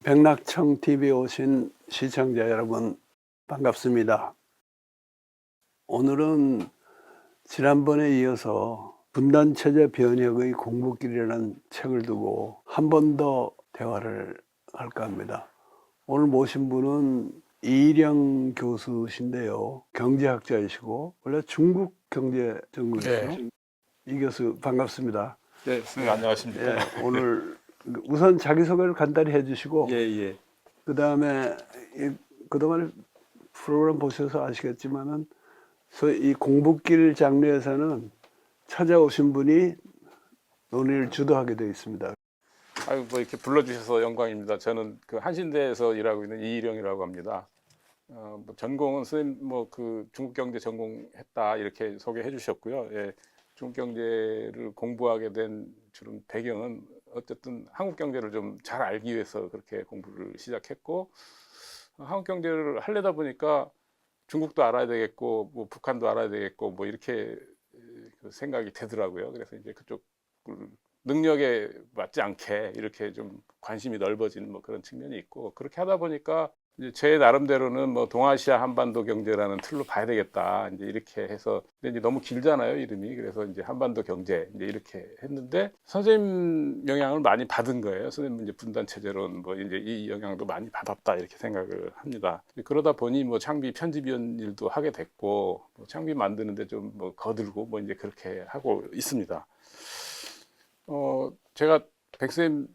백낙청 TV에 오신 시청자 여러분 반갑습니다. 오늘은 지난번에 이어서 분단체제 변혁의 공부길이라는 책을 두고 한 번 더 대화를 할까 합니다. 오늘 모신 분은 이일영 교수신데요. 경제학자이시고 원래 중국 경제 전공이시죠? 네. 이 교수 반갑습니다. 네, 선생님 안녕하십니까? 예, 오늘 우선 자기소개를 간단히 해주시고 예. 그다음에 그동안 프로그램 보셔서 아시겠지만은 소위 이 공부길 장르에서는 찾아오신 분이 논의를 주도하게 되어 있습니다. 아유, 뭐 이렇게 불러주셔서 영광입니다. 저는 그 한신대에서 일하고 있는 이일영이라고 합니다. 뭐 전공은 선생님 뭐 그 중국 경제 전공했다 이렇게 소개해 주셨고요. 예, 중국 경제를 공부하게 된 주로 배경은 어쨌든 한국 경제를 좀 잘 알기 위해서 그렇게 공부를 시작했고, 한국 경제를 하려다 보니까 중국도 알아야 되겠고 뭐 북한도 알아야 되겠고 뭐 이렇게 그 생각이 되더라고요. 그래서 이제 그쪽 능력에 맞지 않게 이렇게 좀 관심이 넓어진 뭐 그런 측면이 있고, 그렇게 하다 보니까 이제 제 나름대로는 뭐 동아시아 한반도 경제라는 틀로 봐야 되겠다 이제 이렇게 해서, 근데 이제 너무 길잖아요 이름이. 그래서 이제 한반도 경제 이제 이렇게 했는데 선생님 영향을 많이 받은 거예요. 선생님 이제 분단 체제론 뭐 이제 이 영향도 많이 받았다 이렇게 생각을 합니다. 그러다 보니 뭐 창비 편집위원 일도 하게 됐고, 뭐 창비 만드는데 좀 뭐 거들고 뭐 이제 그렇게 하고 있습니다. 제가 백쌤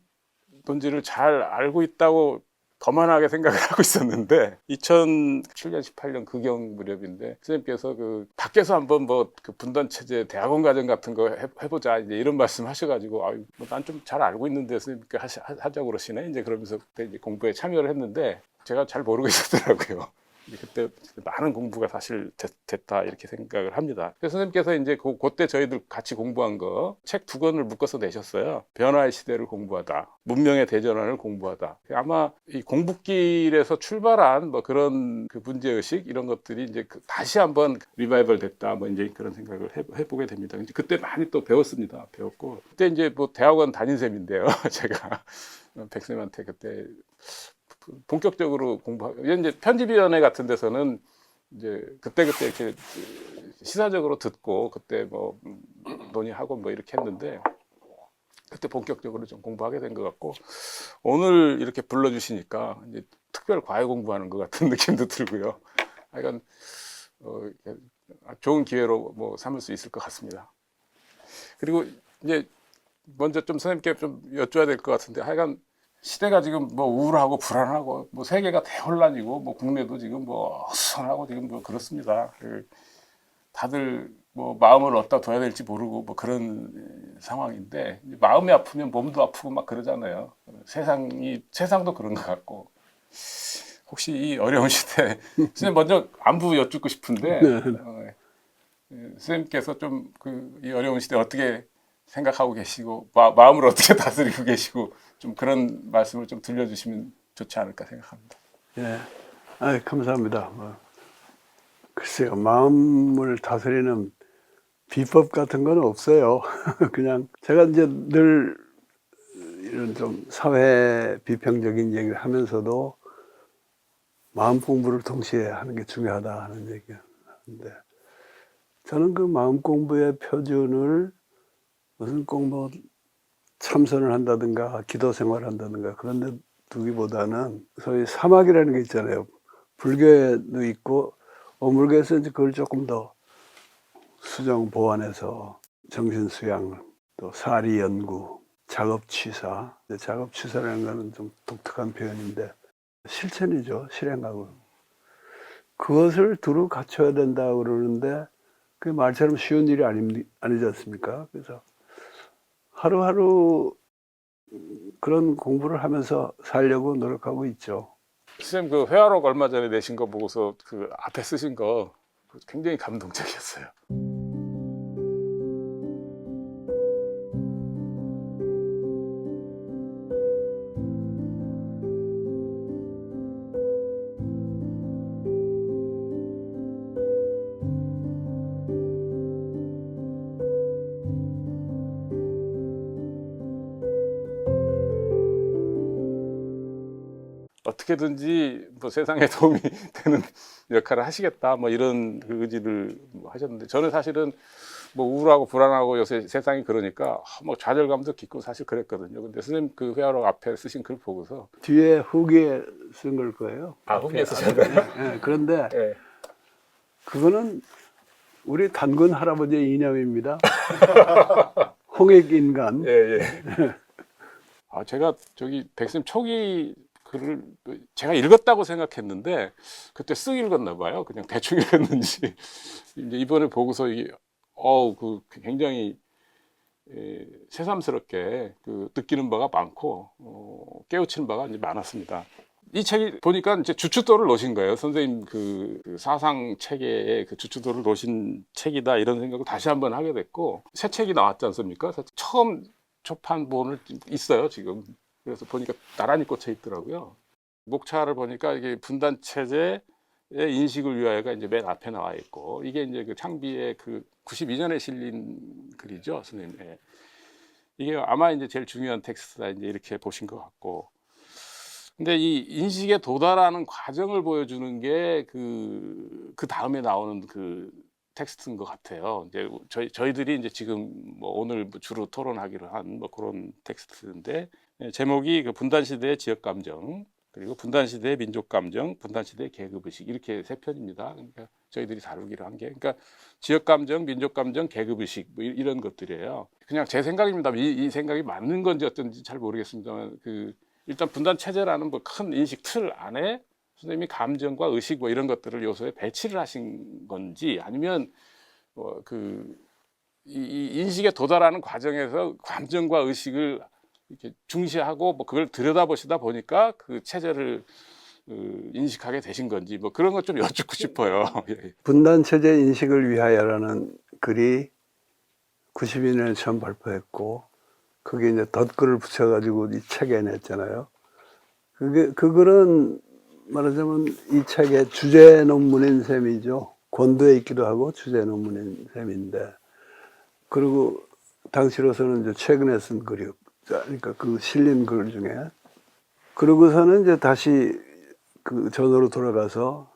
본질을 잘 알고 있다고 거만하게 생각을 하고 있었는데 2007년 18년 그경 무렵인데 선생님께서 그 밖에서 한번 뭐 그 분단 체제 대학원 과정 같은 거 해보자 이제 이런 말씀 하셔가지고, 아유 뭐 난 좀 잘 알고 있는데 선생님께 하자고 그러시네 이제 그러면서 그때 이제 공부에 참여를 했는데 제가 잘 모르고 있었더라고요. 그때 많은 공부가 사실 됐다 이렇게 생각을 합니다. 그래서 선생님께서 이제 그때 저희들 같이 공부한 거 책 2권을 묶어서 내셨어요. 변화의 시대를 공부하다, 문명의 대전환을 공부하다. 아마 이 공부길에서 출발한 뭐 그런 그 문제의식 이런 것들이 이제 다시 한번 리바이벌 됐다 뭐 이제 그런 생각을 해보게 됩니다. 이제 그때 많이 또 배웠습니다. 배웠고 그때 이제 뭐 대학원 다닌 셈인데요. 제가 백쌤한테 그때 본격적으로 공부하고, 이제 편집위원회 같은 데서는 이제 그때 이렇게 시사적으로 듣고 그때 뭐 논의하고 뭐 이렇게 했는데, 그때 본격적으로 좀 공부하게 된 것 같고, 오늘 이렇게 불러주시니까 이제 특별 과외 공부하는 것 같은 느낌도 들고요. 하여간 좋은 기회로 뭐 삼을 수 있을 것 같습니다. 그리고 이제 먼저 좀 선생님께 좀 여쭤야 될 것 같은데, 하여간 시대가 지금 뭐 우울하고 불안하고 뭐 세계가 대혼란이고 뭐 국내도 지금 뭐 어수선하고 지금 뭐 그렇습니다. 다들 뭐 마음을 어디다 둬야 될지 모르고 뭐 그런 상황인데, 마음이 아프면 몸도 아프고 막 그러잖아요. 세상도 그런 것 같고, 혹시 이 어려운 시대 선생님 먼저 안부 여쭙고 싶은데 선생님께서 좀 이 어려운 시대 어떻게 생각하고 계시고 마음을 어떻게 다스리고 계시고 좀 그런 말씀을 좀 들려주시면 좋지 않을까 생각합니다. 예, 감사합니다. 글쎄요, 마음을 다스리는 비법 같은 건 없어요. 그냥 제가 이제 늘 이런 좀 사회 비평적인 얘기를 하면서도 마음 공부를 동시에 하는 게 중요하다 하는 얘기를 하는데, 저는 그 마음 공부의 표준을 무슨 꼭 뭐 참선을 한다든가 기도 생활을 한다든가 그런 데 두기보다는 소위 사막이라는 게 있잖아요. 불교에도 있고 어물교에서 이제 그걸 조금 더 수정 보완해서 정신 수양, 또 사리 연구, 작업 취사. 작업 취사라는 거는 좀 독특한 표현인데 실천이죠. 실행하고. 그것을 두루 갖춰야 된다 그러는데 그게 말처럼 쉬운 일이 아니지 않습니까? 그래서 하루하루 그런 공부를 하면서 살려고 노력하고 있죠. 선생님 그 회화록 얼마 전에 내신 거 보고서 그 앞에 쓰신 거 굉장히 감동적이었어요. 어떻게든지 뭐 세상에 도움이 되는 역할을 하시겠다 뭐 이런 그 의지를 뭐 하셨는데 저는 사실은 뭐 우울하고 불안하고 요새 세상이 그러니까 뭐 좌절감도 깊고 사실 그랬거든요. 근데 선생님 그 회화록 앞에 쓰신 글 보고서 뒤에 후기에 쓴 걸 거예요. 후기에 쓰신 거예요? 예, 그런데 예. 그거는 우리 단군 할아버지의 이념입니다. 홍익인간. 예, 예. 아, 제가 저기 백쌤 초기 글을 제가 읽었다고 생각했는데 그때 쓱 읽었나 봐요. 그냥 대충 읽었는지 이제 이번에 보고서 이게 그 굉장히 새삼스럽게 그 느끼는 바가 많고 깨우치는 바가 이제 많았습니다. 이 책이 보니까 이제 주춧돌을 놓으신 거예요. 선생님 그 사상 체계에 그 주춧돌을 놓으신 책이다 이런 생각을 다시 한번 하게 됐고 새 책이 나왔지 않습니까? 처음 초판본을 있어요 지금. 그래서 보니까 나란히 꽂혀 있더라고요. 목차를 보니까 이게 분단 체제의 인식을 위하여가 이제 맨 앞에 나와 있고 이게 이제 그 창비의 그 92년에 실린 글이죠, 선생님. 예. 이게 아마 이제 제일 중요한 텍스트다 이제 이렇게 보신 것 같고. 근데 이 인식에 도달하는 과정을 보여주는 게 그 다음에 나오는 그 텍스트인 것 같아요. 이제 저희들이 이제 지금 뭐 오늘 주로 토론하기로 한 뭐 그런 텍스트인데 제목이 그 분단 시대의 지역 감정 그리고 분단 시대의 민족 감정, 분단 시대의 계급 의식 이렇게 세 편입니다. 그러니까 저희들이 다루기로 한 게 그러니까 지역 감정, 민족 감정, 계급 의식 뭐 이런 것들이에요. 그냥 제 생각입니다. 이 생각이 맞는 건지 어떤지 잘 모르겠습니다만 일단 분단 체제라는 뭐 큰 인식 틀 안에 선생님이 감정과 의식 뭐 이런 것들을 요소에 배치를 하신 건지 아니면 이 인식에 도달하는 과정에서 감정과 의식을 이렇게 중시하고 뭐 그걸 들여다보시다 보니까 그 체제를 인식하게 되신 건지 뭐 그런 것 좀 여쭙고 싶어요. 분단 체제 인식을 위하여라는 글이 92년에 처음 발표했고 거기에 이제 덧글을 붙여가지고 이 책에 냈잖아요. 그 글은 말하자면 이 책의 주제 논문인 셈이죠. 권도에 있기도 하고 주제 논문인 셈인데 그리고 당시로서는 이제 최근에 쓴 글이요. 그러니까 그 실린 글 중에 그러고서는 이제 다시 그 전으로 돌아가서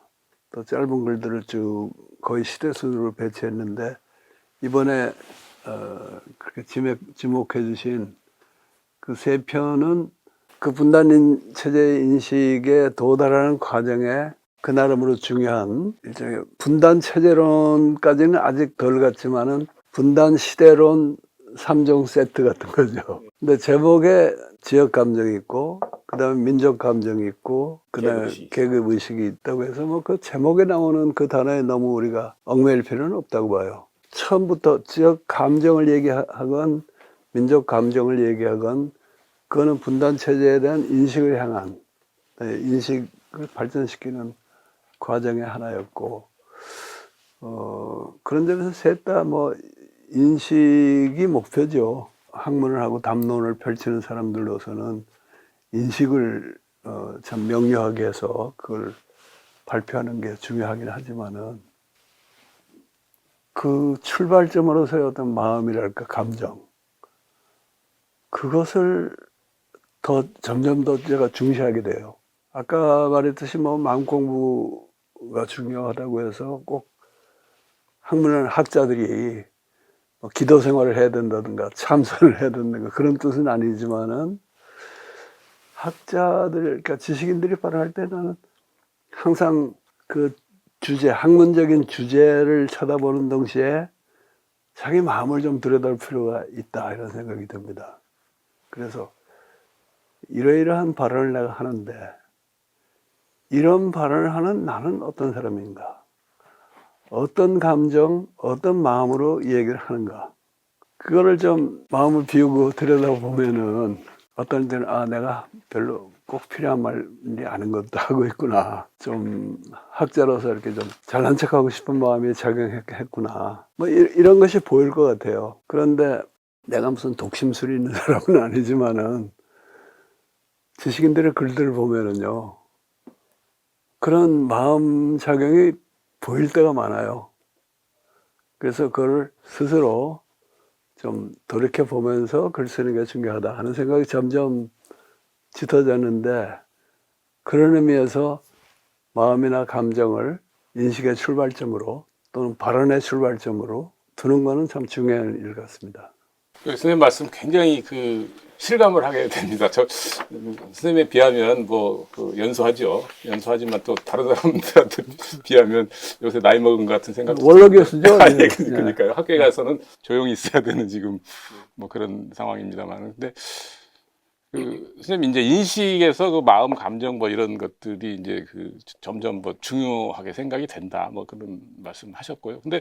또 짧은 글들을 쭉 거의 시대 순으로 배치했는데 이번에 그렇게 지목해 주신 그 세 편은 그 분단 체제 인식에 도달하는 과정에 그 나름으로 중요한 일종의 분단 체제론까지는 아직 덜 갔지만은 분단 시대론 3종 세트 같은 거죠. 근데 제목에 지역 감정이 있고 그다음에 민족 감정이 있고 그다음에 계급 의식이 있다고 해서 뭐 그 제목에 나오는 그 단어에 너무 우리가 얽매일 필요는 없다고 봐요. 처음부터 지역 감정을 얘기하건 민족 감정을 얘기하건 그거는 분단 체제에 대한 인식을 향한 인식을 발전시키는 과정의 하나였고 그런 점에서 셋 다 뭐 인식이 목표죠. 학문을 하고 담론을 펼치는 사람들로서는 인식을 참 명료하게 해서 그걸 발표하는 게 중요하긴 하지만은 그 출발점으로서의 어떤 마음이랄까 감정 그것을 점점 더 제가 중시하게 돼요. 아까 말했듯이 뭐 마음 공부가 중요하다고 해서 꼭 학문을 학자들이 뭐 기도 생활을 해야 된다든가 참선을 해야 된다든가 그런 뜻은 아니지만은 학자들 그러니까 지식인들이 발언할 때는 항상 그 주제 학문적인 주제를 쳐다보는 동시에 자기 마음을 좀 들여다볼 필요가 있다 이런 생각이 듭니다. 그래서 이러이러한 발언을 내가 하는데 이런 발언을 하는 나는 어떤 사람인가? 어떤 감정, 어떤 마음으로 이 얘기를 하는가? 그거를 좀 마음을 비우고 들여다보면은 어떤 때는 내가 별로 꼭 필요한 말이 아닌 것도 하고 있구나. 좀 학자로서 이렇게 좀 잘난 척하고 싶은 마음이 작용했구나. 뭐 이런 것이 보일 것 같아요. 그런데 내가 무슨 독심술이 있는 사람은 아니지만은 지식인들의 글들을 보면은요. 그런 마음 작용이 보일 때가 많아요. 그래서 그걸 스스로 좀 돌이켜보면서 글 쓰는 게 중요하다 하는 생각이 점점 짙어졌는데 그런 의미에서 마음이나 감정을 인식의 출발점으로 또는 발언의 출발점으로 두는 것은 참 중요한 일 같습니다. 선생님 말씀 굉장히 그 실감을 하게 됩니다. 저 선생님에 비하면 그 연소하죠. 연소하지만 또 다른 사람들한테 비하면 요새 나이 먹은 것 같은 생각도 원로 교수죠. 아니, 그러니까요. 학교에 가서는 조용히 있어야 되는 지금 뭐 그런 상황입니다만. 근데 선생님 이제 인식에서 그 마음, 감정 뭐 이런 것들이 이제 점점 뭐 중요하게 생각이 된다. 뭐 그런 말씀하셨고요. 근데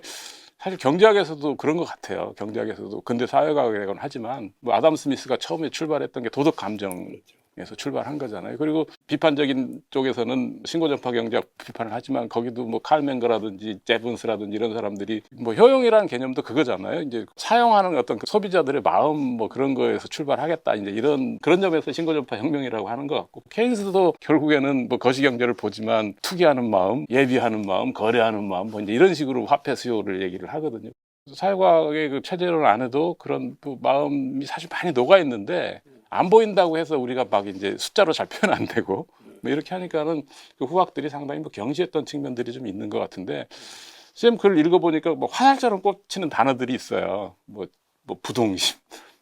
사실 경제학에서도 그런 것 같아요. 경제학에서도 근대 사회과학이라고는 하지만 뭐 아담 스미스가 처음에 출발했던 게 도덕 감정에서 출발한 거잖아요. 그리고 비판적인 쪽에서는 신고전파 경제학 비판을 하지만 거기도 뭐 칼 맹거라든지 제븐스라든지 이런 사람들이 뭐 효용이라는 개념도 그거잖아요. 이제 사용하는 어떤 소비자들의 마음 뭐 그런 거에서 출발하겠다. 이제 그런 점에서 신고전파 혁명이라고 하는 것 같고 케인스도 결국에는 뭐 거시경제를 보지만 투기하는 마음, 예비하는 마음, 거래하는 마음 뭐 이제 이런 식으로 화폐 수요를 얘기를 하거든요. 사회과학의 그 체제론 안에도 그런 마음이 사실 많이 녹아 있는데 안 보인다고 해서 우리가 막 이제 숫자로 잘 표현 안 되고 뭐 이렇게 하니까는 그 후학들이 상당히 뭐 경시했던 측면들이 좀 있는 것 같은데 쌤 글 읽어보니까 뭐 화살처럼 꽂히는 단어들이 있어요. 뭐 부동심.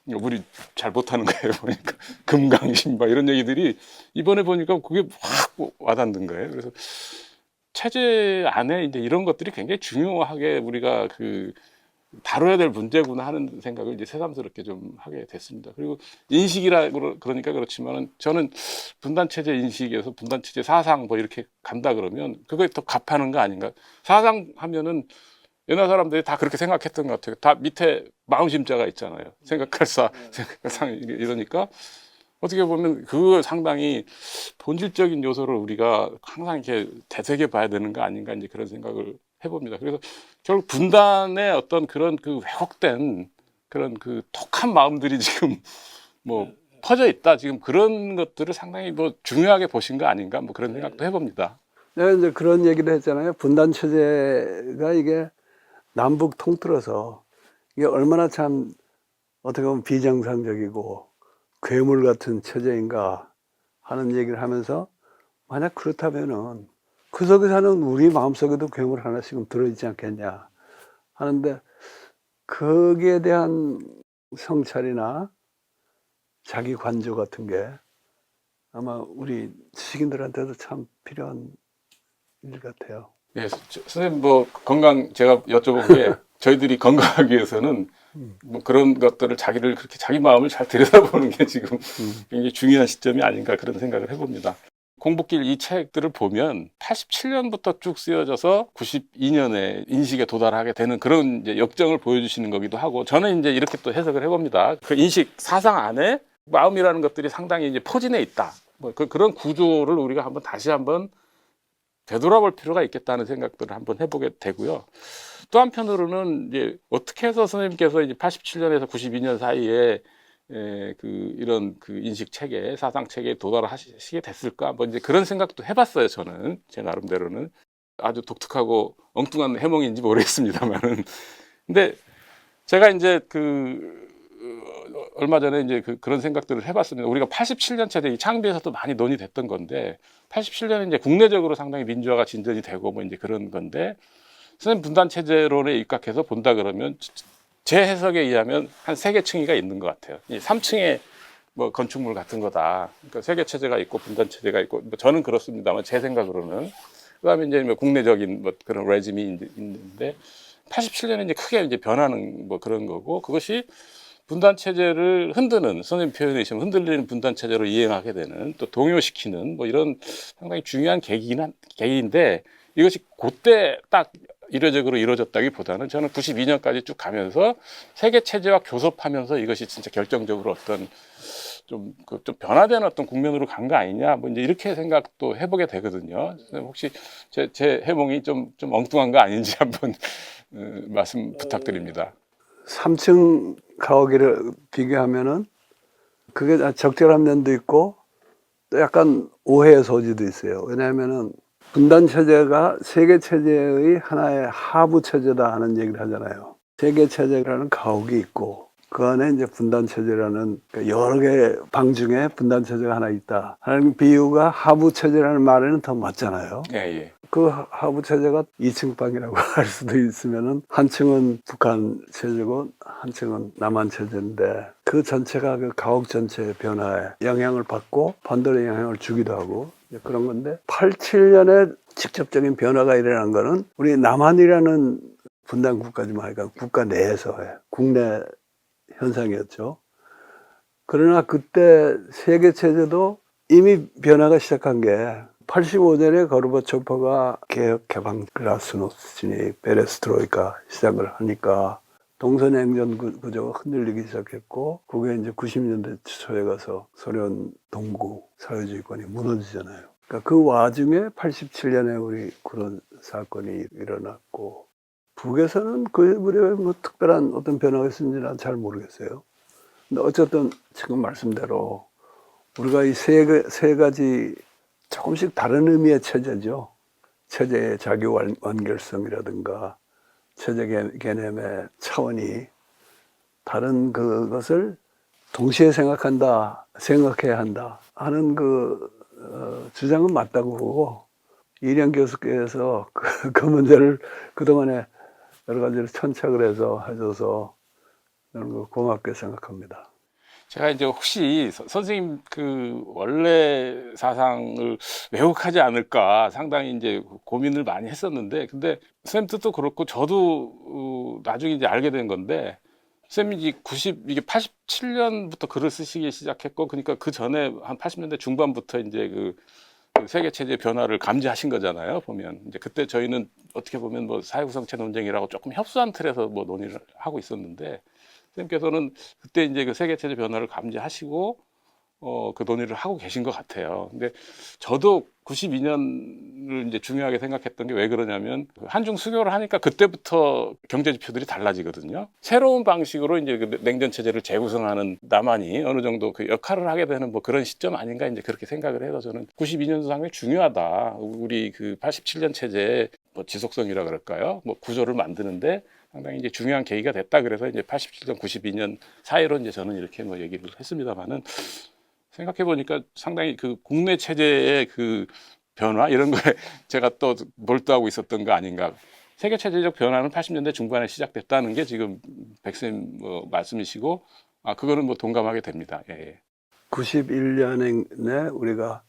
우리 잘 못하는 거예요. 보니까 금강심 막 이런 얘기들이 이번에 보니까 그게 확 와닿는 거예요. 그래서 체제 안에 이제 이런 것들이 굉장히 중요하게 우리가 다뤄야 될 문제구나 하는 생각을 이제 새삼스럽게 좀 하게 됐습니다. 그리고 인식이라 그러니까 그렇지만은 저는 분단 체제 인식에서 분단 체제 사상 뭐 이렇게 간다 그러면 그거에 더 갑하는 거 아닌가? 사상 하면은 옛날 사람들이 다 그렇게 생각했던 것 같아요. 다 밑에 마음심자가 있잖아요. 생각할 상 이러니까 어떻게 보면 그 상당히 본질적인 요소를 우리가 항상 이렇게 되새겨 봐야 되는 거 아닌가 이제 그런 생각을 해봅니다. 그래서 결국 분단의 어떤 그런 왜곡된 그런 독한 마음들이 지금 뭐 퍼져 있다. 지금 그런 것들을 상당히 뭐 중요하게 보신 거 아닌가 뭐 그런 생각도 해봅니다. 내가 이제 그런 얘기를 했잖아요. 분단 체제가 이게 남북 통틀어서 이게 얼마나 참 어떻게 보면 비정상적이고 괴물 같은 체제인가 하는 얘기를 하면서 만약 그렇다면은 그 속에 사는 우리 마음속에도 괴물 하나씩은 들어있지 않겠냐 하는데 거기에 대한 성찰이나 자기 관조 같은 게 아마 우리 지식인들한테도 참 필요한 일 같아요. 예, 선생님 뭐 건강 제가 여쭤본 게 저희들이 건강하기 위해서는 뭐 그런 것들을 자기 마음을 잘 들여다보는 게 지금 굉장히 중요한 시점이 아닌가 그런 생각을 해봅니다. 공부길 이 책들을 보면 87년부터 쭉 쓰여져서 92년에 인식에 도달하게 되는 그런 이제 역정을 보여주시는 거기도 하고 저는 이제 이렇게 또 해석을 해봅니다. 그 인식 사상 안에 마음이라는 것들이 상당히 이제 포진해 있다. 뭐 그런 구조를 우리가 다시 한번 되돌아볼 필요가 있겠다는 생각들을 한번 해보게 되고요. 또 한편으로는 이제 어떻게 해서 선생님께서 이제 87년에서 92년 사이에 이런 인식 체계, 사상 체계에 도달하시게 됐을까? 뭐 이제 그런 생각도 해봤어요. 저는 제 나름대로는 아주 독특하고 엉뚱한 해몽인지 모르겠습니다만은. 근데 제가 이제 얼마 전에 이제 그런 생각들을 해봤습니다. 우리가 87년 체제 이 창비에서도 많이 논의됐던 건데 87년에 이제 국내적으로 상당히 민주화가 진전이 되고 뭐 이제 그런 건데 선생님 분단 체제론에 입각해서 본다 그러면 제 해석에 의하면 한 3개 층위가 있는 것 같아요. 이 3층의 뭐 건축물 같은 거다. 그러니까 세계 체제가 있고 분단 체제가 있고 뭐 저는 그렇습니다만 제 생각으로는 그다음에 이제 뭐 국내적인 뭐 그런 레짐이 있는데 87년에 이제 크게 이제 변하는 뭐 그런 거고 그것이 분단 체제를 흔드는 선생님 표현이시면 흔들리는 분단 체제로 이행하게 되는 또 동요시키는 뭐 이런 상당히 중요한 계기인데 이것이 그때 딱 이례적으로 이루어졌다기보다는 저는 92년까지 쭉 가면서 세계 체제와 교섭하면서 이것이 진짜 결정적으로 어떤 좀 변화되는 어떤 국면으로 간 거 아니냐 뭐 이제 이렇게 생각도 해보게 되거든요. 혹시 제 해몽이 좀 엉뚱한 거 아닌지 한번 말씀 부탁드립니다. 3층 가옥기를 비교하면은 그게 적절한 면도 있고 또 약간 오해의 소지도 있어요. 왜냐하면은 분단 체제가 세계 체제의 하나의 하부 체제다 하는 얘기를 하잖아요. 세계 체제라는 가옥이 있고 그 안에 이제 분단체제라는 여러 개 방 중에 분단체제가 하나 있다 하는 비유가 하부체제라는 말에는 더 맞잖아요. 예, 예. 그 하부체제가 2층 방이라고 할 수도 있으면은 한 층은 북한 체제고 한 층은 남한 체제인데 그 전체가 그 가옥 전체의 변화에 영향을 받고 반대로 영향을 주기도 하고 그런 건데 87년에 직접적인 변화가 일어난 거는 우리 남한이라는 분단 국가지만 하니까 국가 내에서의 국내 현상이었죠. 그러나 그때 세계 체제도 이미 변화가 시작한 게 85년에 거르바초프가 개혁 개방 글라스노스트 진입 베레스트로이카 시작을 하니까 동서냉전 구조가 흔들리기 시작했고 그게 이제 90년대 초에 가서 소련 동구 사회주의권이 무너지잖아요. 그러니까 그 와중에 87년에 우리 그런 사건이 일어났고 북에서는 그 무렵에 뭐 특별한 어떤 변화가 있었는지는 잘 모르겠어요. 근데 어쨌든 지금 말씀대로 우리가 이 세 가지 조금씩 다른 의미의 체제죠. 체제의 자기 완결성이라든가 체제 개념의 차원이 다른 그것을 동시에 생각해야 한다 하는 주장은 맞다고 보고 이령 교수께서 그 문제를 그동안에 여러 가지를 천착을 해서 해줘서 저는 고맙게 생각합니다. 제가 이제 혹시 선생님 그 원래 사상을 왜곡하지 않을까 상당히 이제 고민을 많이 했었는데, 근데 쌤 뜻도 그렇고 저도 나중에 이제 알게 된 건데, 쌤이 이게 87년부터 글을 쓰시기 시작했고, 그러니까 그 전에 한 80년대 중반부터 이제 그 세계 체제 변화를 감지하신 거잖아요. 보면 이제 그때 저희는 어떻게 보면 뭐 사회구성체 논쟁이라고 조금 협소한 틀에서 뭐 논의를 하고 있었는데, 선생님께서는 그때 이제 그 세계 체제 변화를 감지하시고 그 논의를 하고 계신 것 같아요. 근데 저도 92년을 이제 중요하게 생각했던 게 왜 그러냐면 한중 수교를 하니까 그때부터 경제 지표들이 달라지거든요. 새로운 방식으로 이제 그 냉전 체제를 재구성하는 남한이 어느 정도 그 역할을 하게 되는 뭐 그런 시점 아닌가 이제 그렇게 생각을 해서 저는 92년도 상당히 중요하다. 우리 그 87년 체제의 뭐 지속성이라 그럴까요? 뭐 구조를 만드는데 상당히 이제 중요한 계기가 됐다. 그래서 이제 87년, 92년 사이로 이제 저는 이렇게 뭐 얘기를 했습니다만은 생각해 보니까 상당히 그 국내 체제의 그 변화 이런 거에 제가 또 몰두하고 있었던 거 아닌가. 세계 체제적 변화는 80년대 중반에 시작됐다는 게 지금 백쌤 뭐 말씀이시고, 그거는 뭐 동감하게 됩니다. 예. 91년에 우리가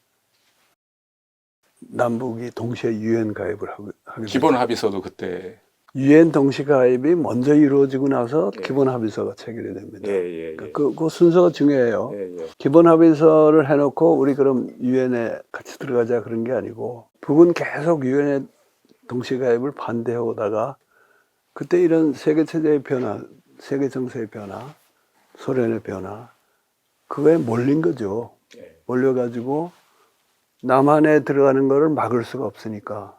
남북이 동시에 유엔 가입을 하게 기본 됐죠. 합의서도 그때. 유엔 동시 가입이 먼저 이루어지고 나서 예. 기본 합의서가 체결이 됩니다. 예. 그 순서가 중요해요. 예. 기본 합의서를 해놓고 우리 그럼 유엔에 같이 들어가자 그런 게 아니고 북은 계속 유엔에 동시 가입을 반대해 오다가 그때 이런 세계 체제의 변화, 세계 정세의 변화, 소련의 변화 그거에 몰린 거죠. 예. 몰려가지고 남한에 들어가는 거를 막을 수가 없으니까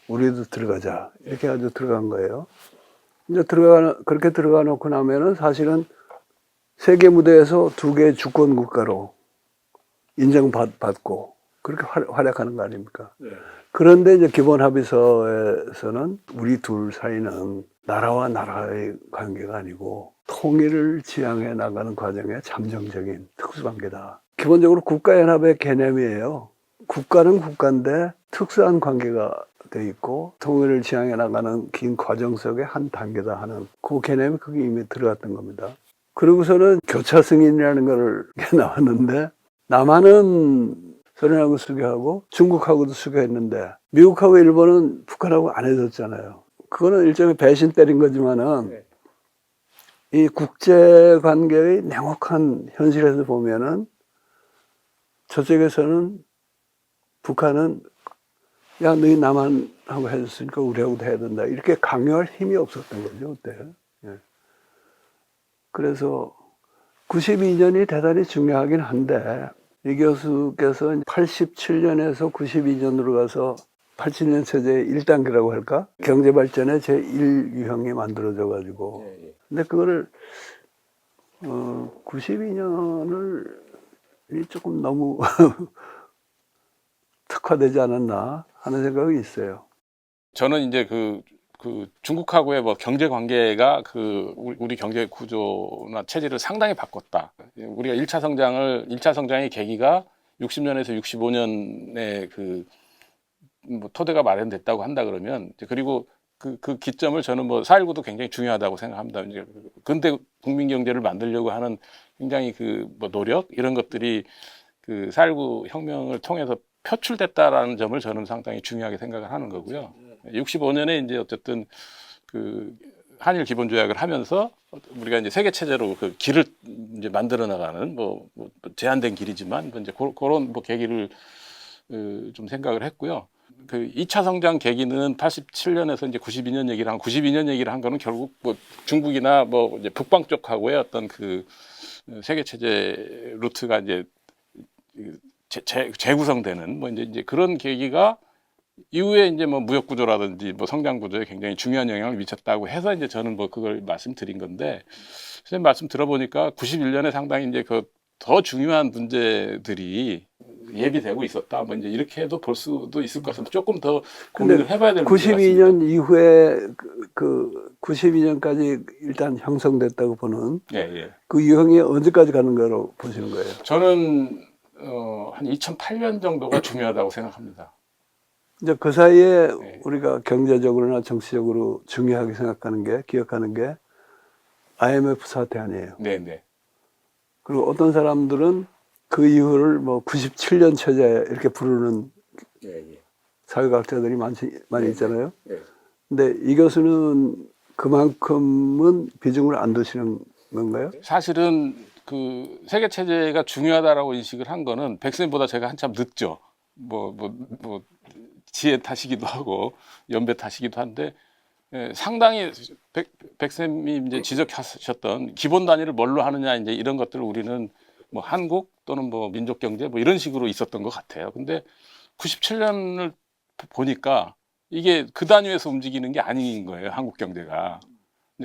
우리도 들어가자 이렇게 해가지고 들어간 거예요. 이제 그렇게 들어가 놓고 나면은 사실은 세계 무대에서 두 개의 주권 국가로 인정받고 그렇게 활약하는 거 아닙니까? 네. 그런데 이제 기본 합의서에서는 우리 둘 사이는 나라와 나라의 관계가 아니고 통일을 지향해 나가는 과정의 잠정적인 특수관계다. 기본적으로 국가연합의 개념이에요. 국가는 국가인데 특수한 관계가 돼 있고 통일을 지향해 나가는 긴 과정 속의 한 단계다 하는 그 개념이 그게 이미 들어갔던 겁니다. 그러고서는 교차 승인이라는 걸 나왔는데 남한은 소련하고 수교하고 중국하고도 수교했는데 미국하고 일본은 북한하고 안 해줬잖아요. 그거는 일종의 배신 때린 거지만은 네. 이 국제관계의 냉혹한 현실에서 보면은 저쪽에서는 북한은 야 너희 남한하고 해줬으니까 우리하고도 해야 된다 이렇게 강요할 힘이 없었던 거죠 그때. 예. 그래서 92년이 대단히 중요하긴 한데 이 교수께서 87년에서 92년으로 가서 87년 체제의 1단계라고 할까? 경제발전의 제1유형이 만들어져 가지고 근데 그거를 92년을 조금 너무 특화되지 않았나 하는 생각이 있어요. 저는 이제 그 그 중국하고의 뭐 경제 관계가 그 우리 경제 구조나 체질을 상당히 바꿨다. 우리가 1차 성장의 계기가 60년에서 65년에 그 뭐 토대가 마련됐다고 한다 그러면 그리고 그 기점을 저는 뭐 4.19도 굉장히 중요하다고 생각합니다. 이제 근대 국민 경제를 만들려고 하는 굉장히 그 뭐 노력 이런 것들이 그 4.19 혁명을 통해서 표출됐다라는 점을 저는 상당히 중요하게 생각을 하는 거고요. 65년에 이제 어쨌든 그 한일 기본 조약을 하면서 우리가 이제 세계 체제로 그 길을 이제 만들어 나가는 뭐 제한된 길이지만 이제 그런 뭐 계기를 좀 생각을 했고요. 그 2차 성장 계기는 87년에서 이제 92년 얘기를 한 거는 결국 뭐 중국이나 뭐 이제 북방 쪽하고의 어떤 그 세계 체제 루트가 이제 재구성되는 뭐 이제 그런 계기가 이후에 이제 뭐 무역 구조라든지 뭐 성장 구조에 굉장히 중요한 영향을 미쳤다고 해서 이제 저는 뭐 그걸 말씀드린 건데 선생님 말씀 들어보니까 91년에 상당히 이제 그 더 중요한 문제들이 예비되고 있었다. 뭐 이제 이렇게도 볼 수도 있을 것 같습니다. 조금 더 고민을 해봐야 될 문제 같습니다. 92년 이후에 그 92년까지 일단 형성됐다고 보는 예, 예. 그 유형이 언제까지 가는 거로 보시는 거예요? 저는 한 2008년 정도가 중요하다고 생각합니다. 이제 그 사이에 네. 우리가 경제적으로나 정치적으로 중요하게 기억하는 게 IMF 사태 아니에요. 네, 네. 그리고 어떤 사람들은 그 이후를 뭐 97년 체제 이렇게 부르는 예, 예. 사회과학자들이 많이 네, 있잖아요. 네. 근데 이 교수는 그만큼은 비중을 안 두시는 건가요? 사실은 그 세계 체제가 중요하다라고 인식을 한 거는 백쌤보다 제가 한참 늦죠. 뭐 지혜 탓이기도 하고 연배 탓이기도 한데 상당히 백쌤이 이제 지적하셨던 기본 단위를 뭘로 하느냐 이제 이런 것들을 우리는 뭐 한국 또는 뭐 민족 경제 뭐 이런 식으로 있었던 것 같아요. 근데 97년을 보니까 이게 그 단위에서 움직이는 게 아닌 거예요. 한국 경제가.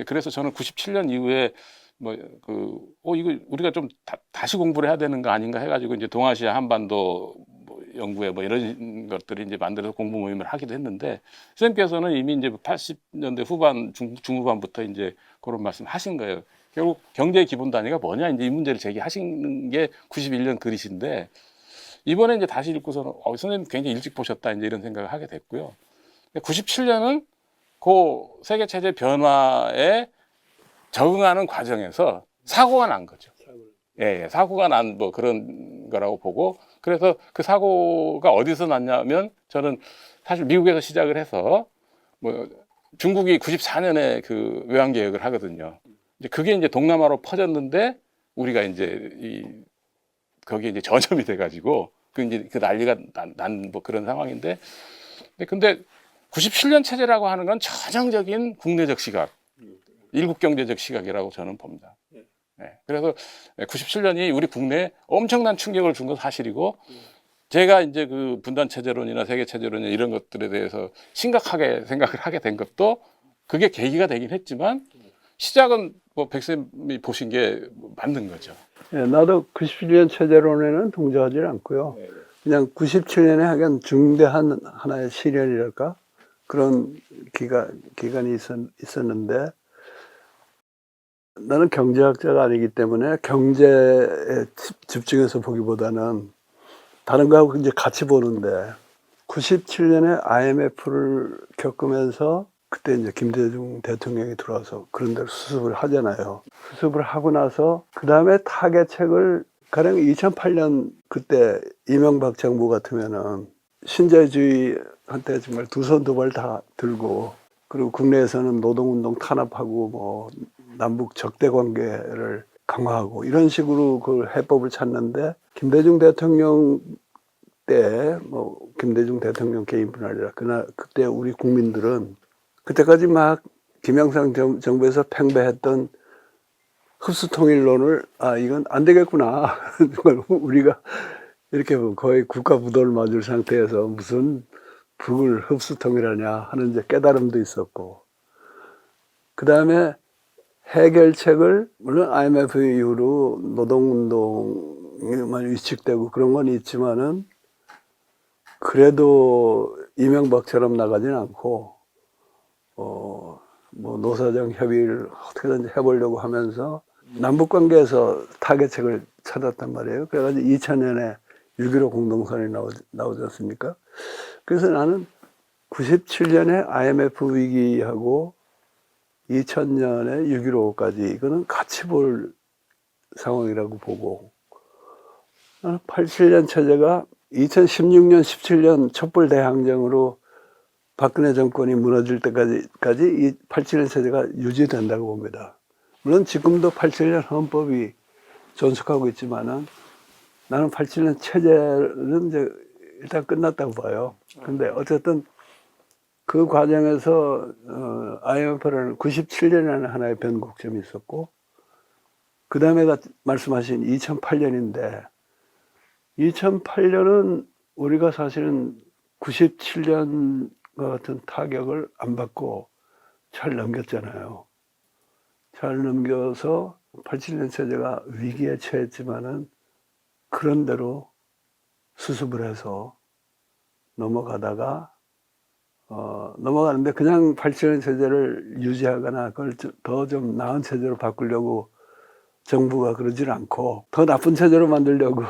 그래서 저는 97년 이후에 이거 우리가 좀 다시 공부를 해야 되는 거 아닌가 해가지고 이제 동아시아 한반도 뭐 연구회 뭐 이런 것들이 이제 만들어서 공부 모임을 하기도 했는데 선생님께서는 이미 이제 80년대 후반 중후반부터 이제 그런 말씀 하신 거예요. 결국 경제의 기본 단위가 뭐냐 이제 이 문제를 제기하신 게 91년 글이신데 이번에 이제 다시 읽고서는 선생님 굉장히 일찍 보셨다 이제 이런 생각을 하게 됐고요. 97년은 그 세계 체제 변화에 적응하는 과정에서 사고가 난 거죠. 예, 사고가 난 뭐 그런 거라고 보고 그래서 그 사고가 어디서 났냐면 저는 사실 미국에서 시작을 해서 뭐 중국이 94년에 그 외환 개혁을 하거든요. 이제 그게 이제 동남아로 퍼졌는데 우리가 이제 거기에 이제 전염이 돼가지고 그 이제 그 난리가 난 뭐 그런 상황인데 근데 97년 체제라고 하는 건 전형적인 국내적 시각. 일국 경제적 시각이라고 저는 봅니다. 네. 그래서 97년이 우리 국내에 엄청난 충격을 준 건 사실이고, 제가 이제 그 분단 체제론이나 세계 체제론이나 이런 것들에 대해서 심각하게 생각을 하게 된 것도 그게 계기가 되긴 했지만, 시작은 뭐 백쌤이 보신 게 맞는 거죠. 예, 나도 97년 체제론에는 동조하지 않고요. 그냥 97년에 하여간 중대한 하나의 시련이랄까? 그런 기간이 있었는데, 나는 경제학자가 아니기 때문에 경제에 집중해서 보기보다는 다른 거하고 이제 같이 보는데 97년에 IMF를 겪으면서 그때 이제 김대중 대통령이 들어와서 그런 데로 수습을 하잖아요. 수습을 하고 나서 그 다음에 타개책을 가령 2008년 그때 이명박 정부 같으면은 신자유주의한테 정말 두 손 두 발 다 들고 그리고 국내에서는 노동운동 탄압하고 뭐 남북 적대 관계를 강화하고 이런 식으로 그 해법을 찾는데 김대중 대통령 때 뭐 김대중 대통령 개인뿐 아니라 그때 우리 국민들은 그때까지 막 김영삼 정부에서 팽배했던 흡수통일론을 이건 안 되겠구나. 정말 우리가 이렇게 거의 국가 부도를 맞을 상태에서 무슨 북을 흡수통일하냐 하는 이제 깨달음도 있었고 그 다음에 해결책을 물론 IMF 이후로 노동운동이 많이 위축되고 그런 건 있지만은 그래도 이명박처럼 나가지는 않고 뭐 노사정 협의를 어떻게든지 해보려고 하면서 남북 관계에서 타개책을 찾았단 말이에요. 그래가지고 2000년에 6.15 공동선언이 나오지 않습니까? 그래서 나는 97년에 IMF 위기하고 2000년에 6.15까지 이거는 같이 볼 상황이라고 보고, 나는 87년 체제가 2016년, 17년 촛불 대항쟁으로 박근혜 정권이 무너질 때까지 이 87년 체제가 유지된다고 봅니다. 물론 지금도 87년 헌법이 존속하고 있지만은 나는 87년 체제는 이제 일단 끝났다고 봐요. 근데 어쨌든 그 과정에서 IMF라는 97년에는 하나의 변곡점이 있었고, 그 다음에가 말씀하신 2008년인데 2008년은 우리가 사실은 97년과 같은 타격을 안 받고 잘 넘겼잖아요. 잘 넘겨서 87년 체제가 위기에 처했지만은 그런대로 수습을 해서 넘어가다가 넘어가는데 그냥 87년 체제를 유지하거나 그걸 더 좀 나은 체제로 바꾸려고 정부가 그러질 않고 더 나쁜 체제로 만들려고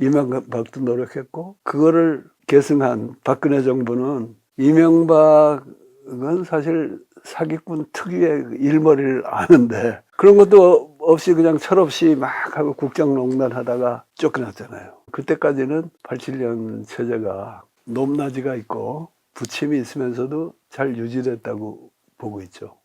이명박도 노력했고, 그거를 계승한 박근혜 정부는 이명박은 사실 사기꾼 특유의 일머리를 아는데 그런 것도 없이 그냥 철없이 막 하고 국정농단 하다가 쫓겨났잖아요. 그때까지는 87년 체제가 높낮이가 있고 부침이 있으면서도 잘 유지됐다고 보고 있죠.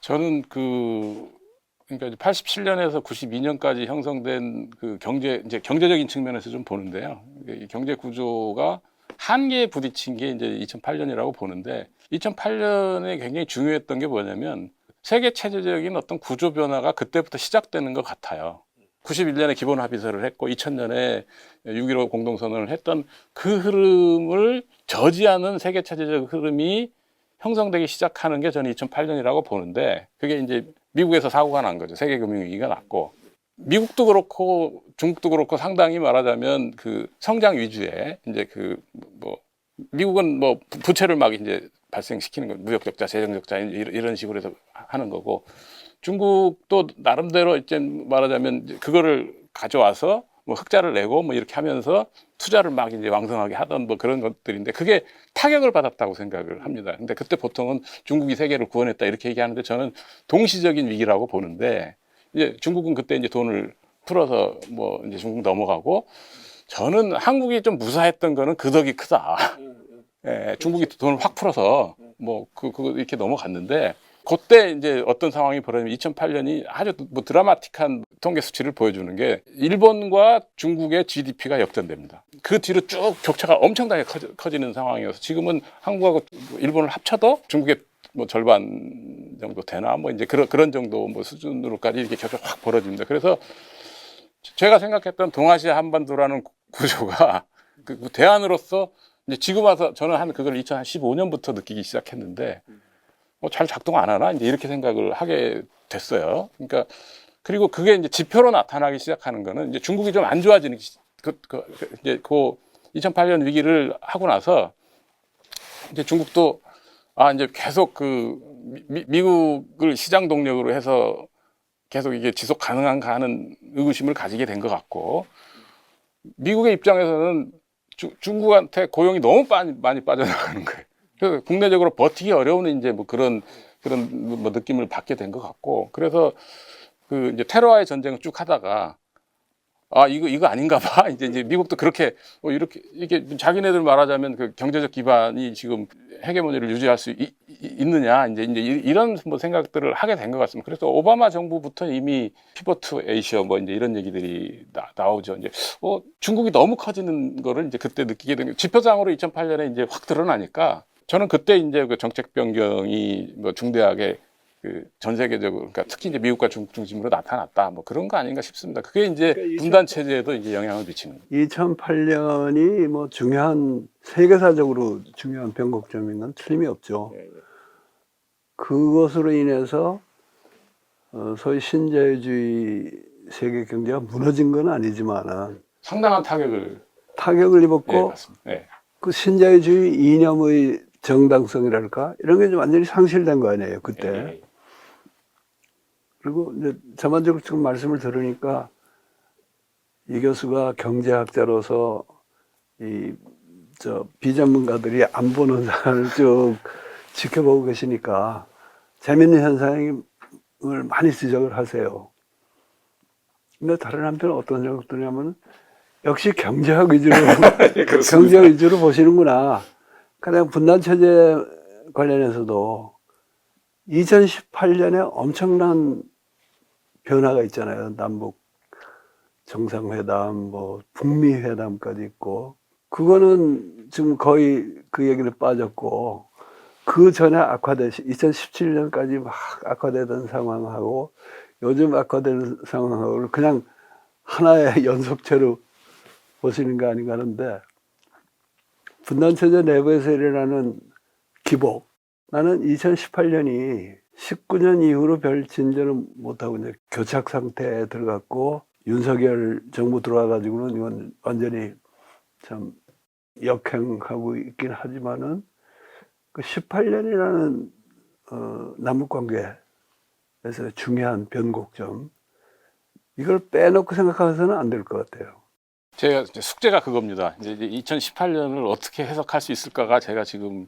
저는 그러니까 87년에서 92년까지 형성된 그 경제적인 측면에서 좀 보는데요. 이 경제 구조가 한계에 부딪힌 게 이제 2008년이라고 보는데, 2008년에 굉장히 중요했던 게 뭐냐면 세계 체제적인 어떤 구조 변화가 그때부터 시작되는 것 같아요. 91년에 기본 합의서를 했고 2000년에 6.15 공동선언을 했던 그 흐름을 저지하는 세계 체제적 흐름이 형성되기 시작하는 게 저는 2008년이라고 보는데, 그게 이제 미국에서 사고가 난 거죠. 세계 금융위기가 났고, 미국도 그렇고 중국도 그렇고 상당히 말하자면 그 성장 위주의 이제 미국은 뭐 부채를 막 이제 발생시키는 거, 무역 적자, 재정 적자 이런 식으로 해서 하는 거고, 중국도 나름대로 이제 말하자면 그거를 가져와서 뭐 흑자를 내고 뭐 이렇게 하면서 투자를 막 이제 왕성하게 하던 뭐 그런 것들인데, 그게 타격을 받았다고 생각을 합니다. 근데 그때 보통은 중국이 세계를 구원했다 이렇게 얘기하는데, 저는 동시적인 위기라고 보는데, 이제 중국은 그때 이제 돈을 풀어서 뭐 이제 중국 넘어가고, 저는 한국이 좀 무사했던 거는 그 덕이 크다. 예, 중국이 돈을 확 풀어서 뭐 그거 이렇게 넘어갔는데, 그때 이제 어떤 상황이 벌어지면 2008년이 아주 뭐 드라마틱한 통계 수치를 보여주는 게, 일본과 중국의 GDP가 역전됩니다. 그 뒤로 쭉 격차가 엄청나게 커지는 상황이어서 지금은 한국하고 일본을 합쳐도 중국의 뭐 절반 정도 되나 뭐 이제 그런 정도 뭐 수준으로까지 이렇게 격차가 확 벌어집니다. 그래서 제가 생각했던 동아시아 한반도라는 구조가 그 대안으로서 이제 지금 와서 저는 그걸 2015년부터 느끼기 시작했는데, 잘 작동 안 하나? 이제 이렇게 생각을 하게 됐어요. 그러니까, 그리고 그게 이제 지표로 나타나기 시작하는 거는 이제 중국이 좀 안 좋아지는, 이제 2008년 위기를 하고 나서 이제 중국도 이제 계속 미국을 시장 동력으로 해서 계속 이게 지속 가능한가 하는 의구심을 가지게 된 것 같고, 미국의 입장에서는 중국한테 고용이 너무 많이 빠져나가는 거예요. 그래서 국내적으로 버티기 어려운 이제 뭐 그런 뭐 느낌을 받게 된 것 같고, 그래서 이제 테러와의 전쟁을 쭉 하다가 이거 아닌가 봐. 이제 미국도 그렇게 이렇게 이게 자기네들 말하자면 그 경제적 기반이 지금 헤게모니를 유지할 수 있느냐 이제 이런 뭐 생각들을 하게 된 것 같습니다. 그래서 오바마 정부부터 이미 피벗 투 에이시아 뭐 이제 이런 얘기들이 나오죠. 이제 중국이 너무 커지는 거를 이제 그때 느끼게 된 거. 지표상으로 2008년에 이제 확 드러나니까, 저는 그때 이제 그 정책 변경이 뭐 중대하게 전 세계적으로, 그러니까 특히 이제 미국과 중국 중심으로 나타났다, 뭐 그런 거 아닌가 싶습니다. 그게 이제 분단 체제에도 이제 영향을 미치는 거예요. 2008년이 뭐 세계사적으로 중요한 변곡점인 건 틀림이 없죠. 그것으로 인해서 소위 신자유주의 세계 경제가 무너진 건 아니지만 상당한 타격을 입었고, 맞습니다. 네. 그 신자유주의 이념의 정당성이랄까 이런 게 좀 완전히 상실된 거 아니에요 그때. 예. 그리고 이제 전반적으로 지금 말씀을 들으니까 이 교수가 경제학자로서 이 비전문가들이 안 보는 사람을 쭉 지켜보고 계시니까 재밌는 현상을 많이 지적을 하세요. 근데 다른 한편은 어떤 생각이 드냐면 역시 경제학 위주로 경제 위주로 보시는구나. 가령 분단 체제 관련해서도 2018년에 엄청난 변화가 있잖아요. 남북 정상회담, 뭐 북미 회담까지 있고 그거는 지금 거의 그 얘기를 빠졌고 그 전에 2017년까지 막 악화되던 상황하고 요즘 악화되는 상황하고 그냥 하나의 연속체로 보시는 거 아닌가 하는데 분단체제 내부에서 일어나는 기복 나는 2018년이 19년 이후로 별 진전을 못하고 이제 교착 상태에 들어갔고 윤석열 정부 들어와가지고는 이건 완전히 참 역행하고 있긴 하지만은 그 18년이라는 남북 관계에서 중요한 변곡점 이걸 빼놓고 생각해서는 안 될 것 같아요. 제가 이제 숙제가 그겁니다. 이제 2018년을 어떻게 해석할 수 있을까가 제가 지금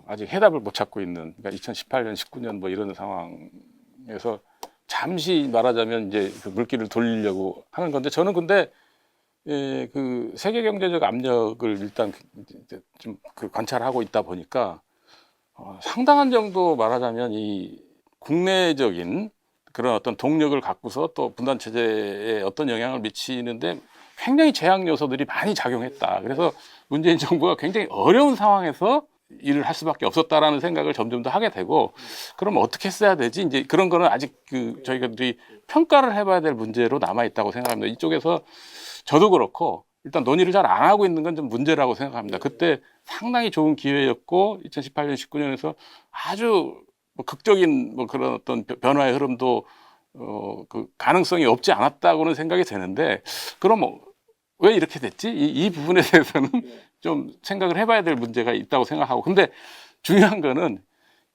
아직 해답을 못 찾고 있는. 그러니까 2018년, 19년 뭐 이런 상황에서 잠시 말하자면 이제 그 물길을 돌리려고 하는 건데 저는 근데 그 세계 경제적 압력을 일단 좀 관찰하고 있다 보니까 상당한 정도 말하자면 이 국내적인 그런 어떤 동력을 갖고서 또 분단 체제에 어떤 영향을 미치는데 굉장히 제약 요소들이 많이 작용했다. 그래서 문재인 정부가 굉장히 어려운 상황에서 일을 할 수밖에 없었다라는 생각을 점점 더 하게 되고, 그럼 어떻게 했어야 되지? 이제 그런 거는 아직 저희들이 평가를 해봐야 될 문제로 남아 있다고 생각합니다. 이쪽에서 저도 그렇고 일단 논의를 잘 안 하고 있는 건 좀 문제라고 생각합니다. 그때 상당히 좋은 기회였고 2018년, 19년에서 아주 뭐 극적인 뭐 그런 어떤 변화의 흐름도 그 가능성이 없지 않았다고는 생각이 되는데, 그럼 왜 이렇게 됐지? 이 부분에 대해서는 좀 생각을 해봐야 될 문제가 있다고 생각하고, 근데 중요한 거는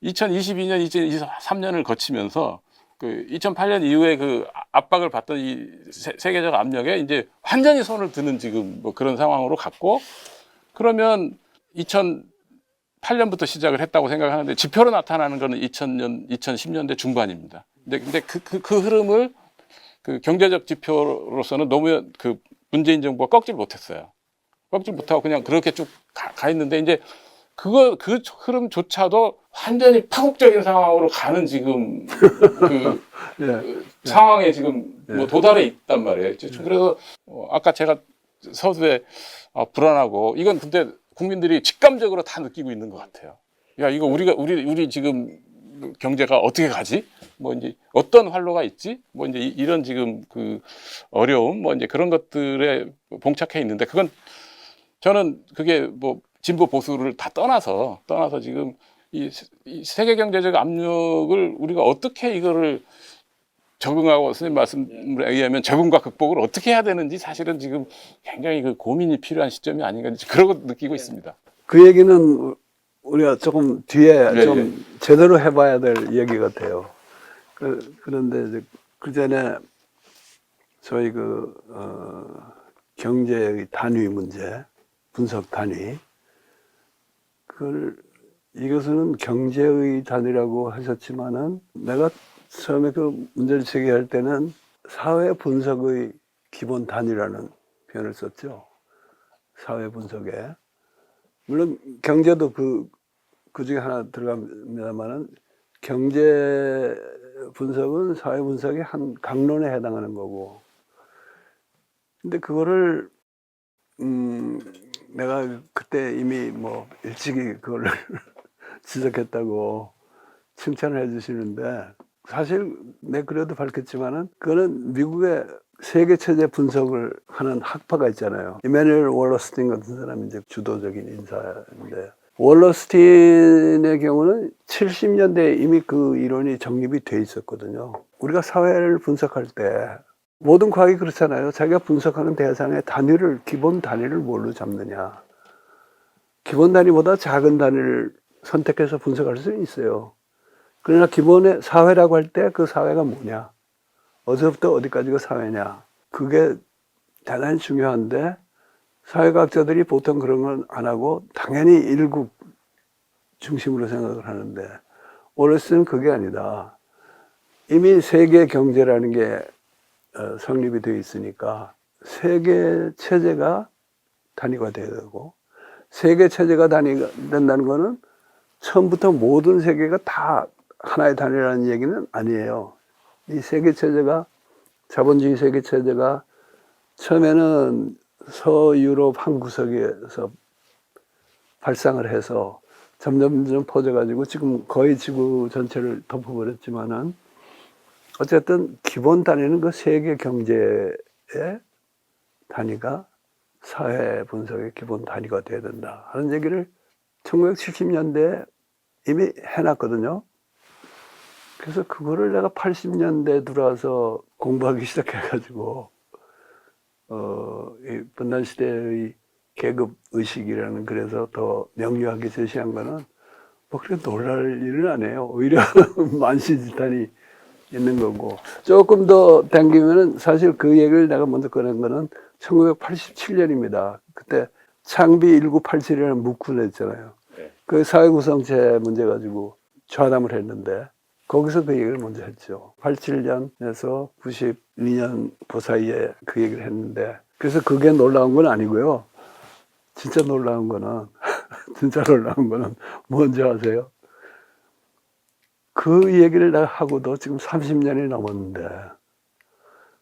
2022년, 2023년을 거치면서 그 2008년 이후에 그 압박을 받던 이 세계적 압력에 이제 완전히 손을 드는 지금 뭐 그런 상황으로 갔고, 그러면 2008년부터 시작을 했다고 생각하는데 지표로 나타나는 거는 2000년, 2010년대 중반입니다. 근데 그 흐름을 그 경제적 지표로서는 너무 그 문재인 정부가 꺾질 못했어요. 꺾질 못하고 그냥 그렇게 쭉 가 있는데, 이제 그 흐름조차도 완전히 파국적인 상황으로 가는 지금 상황에 지금 뭐 도달해 있단 말이에요. 그래서 아까 제가 서두에 불안하고, 이건 근데 국민들이 직감적으로 다 느끼고 있는 것 같아요. 야, 이거 우리 지금 경제가 어떻게 가지? 뭐 이제 어떤 활로가 있지? 뭐 이제 이런 지금 그 어려움, 뭐 이제 그런 것들에 봉착해 있는데, 그건 저는 그게 뭐 진보 보수를 다 떠나서 지금 이 세계 경제적 압력을 우리가 어떻게 이거를 적응하고, 선생님 말씀에 의하면 적응과 극복을 어떻게 해야 되는지 사실은 지금 굉장히 그 고민이 필요한 시점이 아닌가, 그러고 느끼고 있습니다. 그 얘기는 우리가 조금 뒤에 네, 좀 네. 제대로 해봐야 될 얘기 같아요. 그런데 이제 그 전에 저희 경제의 단위 문제, 분석 단위, 이 교수는 경제의 단위라고 하셨지만은 내가 처음에 그 문제를 제기할 때는 사회 분석의 기본 단위라는 표현을 썼죠. 사회 분석에. 물론 경제도 그 중에 하나 들어갑니다만은 경제 분석은 사회 분석의 한 강론에 해당하는 거고. 근데 그거를 내가 그때 이미 뭐 일찍이 그걸 지적했다고 칭찬을 해주시는데, 사실 내 글에도 밝혔지만은 그거는 미국의 세계 체제 분석을 하는 학파가 있잖아요. 이메뉴얼 월러스틴 같은 사람이 이제 주도적인 인사인데, 월러스틴의 경우는 70년대에 이미 그 이론이 정립이 돼 있었거든요. 우리가 사회를 분석할 때 모든 과학이 그렇잖아요. 자기가 분석하는 대상의 기본 단위를 뭘로 잡느냐. 기본 단위보다 작은 단위를 선택해서 분석할 수는 있어요. 그러나 기본의 사회라고 할 때 그 사회가 뭐냐? 어디서부터 어디까지가 사회냐? 그게 대단히 중요한데 사회과학자들이 보통 그런 건 안 하고 당연히 일국 중심으로 생각을 하는데 오레스는 그게 아니다. 이미 세계 경제라는 게 성립이 되어 있으니까 세계 체제가 단위가 돼야 되고 세계 체제가 단위가 된다는 거는 처음부터 모든 세계가 다 하나의 단위라는 얘기는 아니에요. 이 세계 체제가 자본주의 세계 체제가 처음에는 서유럽 한 구석에서 발상을 해서 점점 퍼져가지고 지금 거의 지구 전체를 덮어버렸지만은 어쨌든 기본 단위는 그 세계 경제의 단위가 사회 분석의 기본 단위가 돼야 된다 하는 얘기를 1970년대에 이미 해놨거든요. 그래서 그거를 내가 80년대 들어와서 공부하기 시작해가지고 이 분단 시대의 계급 의식이라는 그래서 더 명료하게 제시한 거는 뭐 그렇게 놀랄 일은 아니에요. 오히려 만시지탄이 있는 거고 조금 더 당기면은 사실 그 얘기를 내가 먼저 꺼낸 거는 1987년입니다. 그때 창비 1987이라는 문구를 냈잖아요. 네. 그 사회구성체 문제 가지고 좌담을 했는데 거기서 그 얘기를 먼저 했죠. 87년에서 92년 그 사이에 그 얘기를 했는데 그래서 그게 놀라운 건 아니고요. 진짜 놀라운 거는 진짜 놀라운 거는 뭔지 아세요? 그 얘기를 내가 하고도 지금 30년이 넘었는데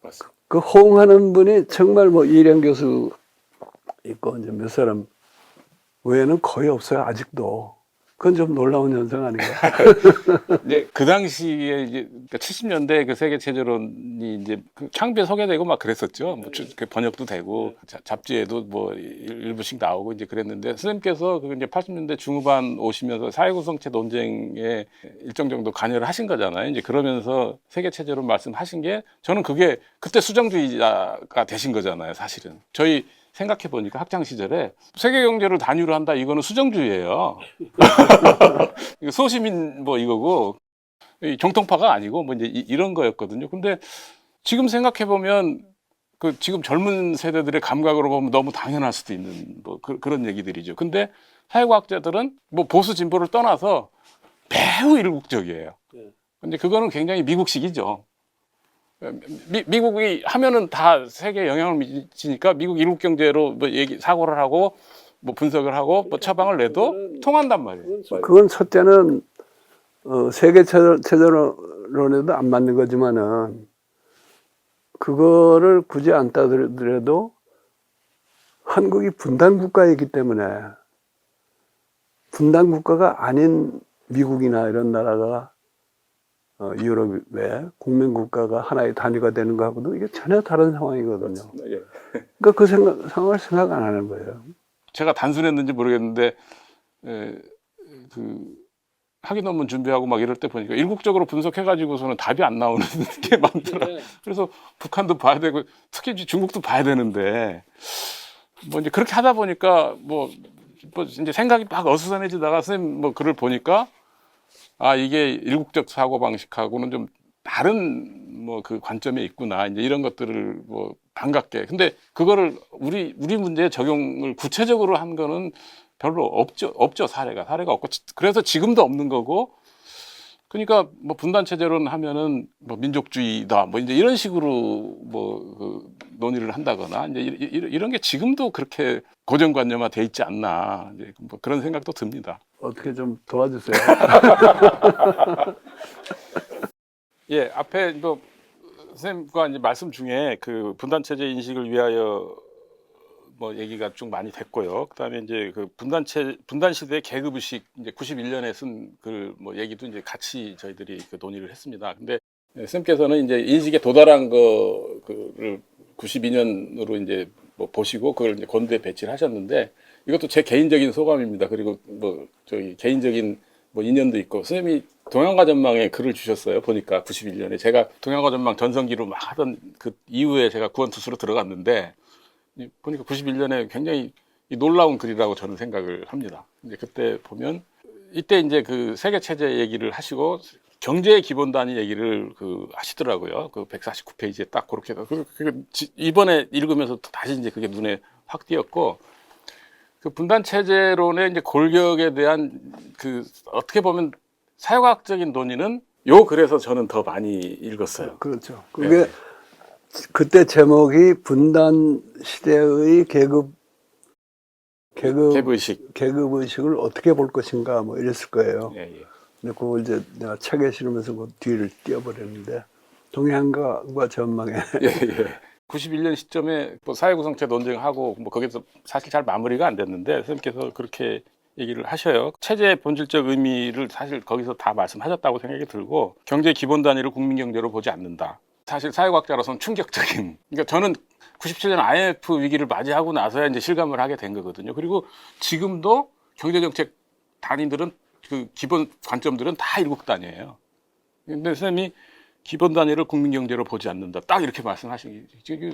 맞습니다. 그 호응하는 분이 정말 뭐 이령 교수 있고 이제 몇 사람 외에는 거의 없어요. 아직도. 그건 좀 놀라운 현상 아닌가? 이제 그 당시에 이제 70년대 그 세계 체제론이 이제 그 창비에 소개되고 막 그랬었죠. 뭐 그 번역도 되고 잡지에도 뭐 일부씩 나오고 이제 그랬는데 선생님께서 그 이제 80년대 중후반 오시면서 사회구성체 논쟁에 일정 정도 관여를 하신 거잖아요. 이제 그러면서 세계 체제론 말씀하신 게 저는 그게 그때 수정주의자가 되신 거잖아요. 사실은 저희 생각해 보니까 학창 시절에 세계 경제를 단위로 한다 이거는 수정주의예요. 소시민 뭐 이거고 정통파가 아니고 뭐 이제 이런 거였거든요. 근데 지금 생각해 보면 그 지금 젊은 세대들의 감각으로 보면 너무 당연할 수도 있는 뭐 그런 얘기들이죠. 근데 사회과학자들은 뭐 보수 진보를 떠나서 매우 일국적이에요. 근데 그거는 굉장히 미국식이죠. 미국이 하면은 다 세계에 영향을 미치니까 미국 일국 경제로 뭐 사고를 하고 뭐 분석을 하고 뭐 처방을 내도 통한단 말이에요. 그건 첫째는 세계 체제론에도 안 맞는 거지만은 그거를 굳이 안 따더라도 한국이 분단 국가이기 때문에 분단 국가가 아닌 미국이나 이런 나라가 유럽의 국민 국가가 하나의 단위가 되는 거하고도 이게 전혀 다른 상황이거든요. 예. 그러니까 그 상황을 생각 안 하는 거예요. 제가 단순했는지 모르겠는데 그 학위 논문 준비하고 막 이럴 때 보니까 일국적으로 분석해가지고서는 답이 안 나오는 게 많더라. 그래서 북한도 봐야 되고 특히 중국도 봐야 되는데 뭐 이제 그렇게 하다 보니까 뭐 이제 생각이 막 어수선해지다가 선생님 뭐 글을 보니까 아 이게 일국적 사고 방식하고는 좀 다른 뭐 그 관점에 있구나 이제 이런 것들을 뭐 반갑게 근데 그거를 우리 문제에 적용을 구체적으로 한 거는 별로 없죠 사례가 없고 그래서 지금도 없는 거고 그러니까 뭐 분단 체제론 하면은 뭐 민족주의다 뭐 이제 이런 식으로 뭐 그 논의를 한다거나 이제 이런 게 지금도 그렇게 고정관념화 돼 있지 않나 이제 뭐 그런 생각도 듭니다. 어떻게 좀 도와주세요. 예, 앞에 뭐 선생님과 이제 말씀 중에 그 분단 체제 인식을 위하여 뭐 얘기가 쭉 많이 됐고요. 그다음에 이제 그 분단 시대의 계급 의식 이제 91년에 쓴 글 뭐 얘기도 이제 같이 저희들이 그 논의를 했습니다. 근데 선생님께서는 이제 인식에 도달한 거를 92년으로 이제 뭐 보시고 그걸 이제 건대에 배치를 하셨는데 이것도 제 개인적인 소감입니다. 그리고 뭐 저희 개인적인 뭐 인연도 있고 선생님이 동양화 전망에 글을 주셨어요. 보니까 91년에 제가 동양화 전망 전성기로 막 하던 그 이후에 제가 구원투수로 들어갔는데 보니까 91년에 굉장히 이 놀라운 글이라고 저는 생각을 합니다. 이제 그때 보면 이때 이제 그 세계 체제 얘기를 하시고 경제의 기본 단위 얘기를 그 하시더라고요. 그 149페이지에 딱 그렇게 이번에 읽으면서 다시 이제 그게 눈에 확 띄었고 그 분단 체제론의 이제 골격에 대한 그 어떻게 보면 사회과학적인 논의는 요 글에서 저는 더 많이 읽었어요. 그렇죠. 그게 그때 제목이 분단 시대의 계급의식을 어떻게 볼 것인가 뭐 이랬을 거예요. 예, 예. 근데 그걸 이제 내가 책에 실으면서 그 뒤를 띄워버렸는데 동양과 전망에 예, 예. 91년 시점에 뭐 사회구성체 논쟁하고 뭐 거기서 사실 잘 마무리가 안 됐는데 선생님께서 그렇게 얘기를 하셔요. 체제의 본질적 의미를 사실 거기서 다 말씀하셨다고 생각이 들고 경제 기본 단위를 국민 경제로 보지 않는다. 사실 사회과학자로서는 충격적인. 그러니까 저는 97년 IMF 위기를 맞이하고 나서야 이제 실감을 하게 된 거거든요. 그리고 지금도 경제정책 단위들은 그 기본 관점들은 다 일국 단위예요. 근데 선생님이 기본 단위를 국민 경제로 보지 않는다. 딱 이렇게 말씀하신 게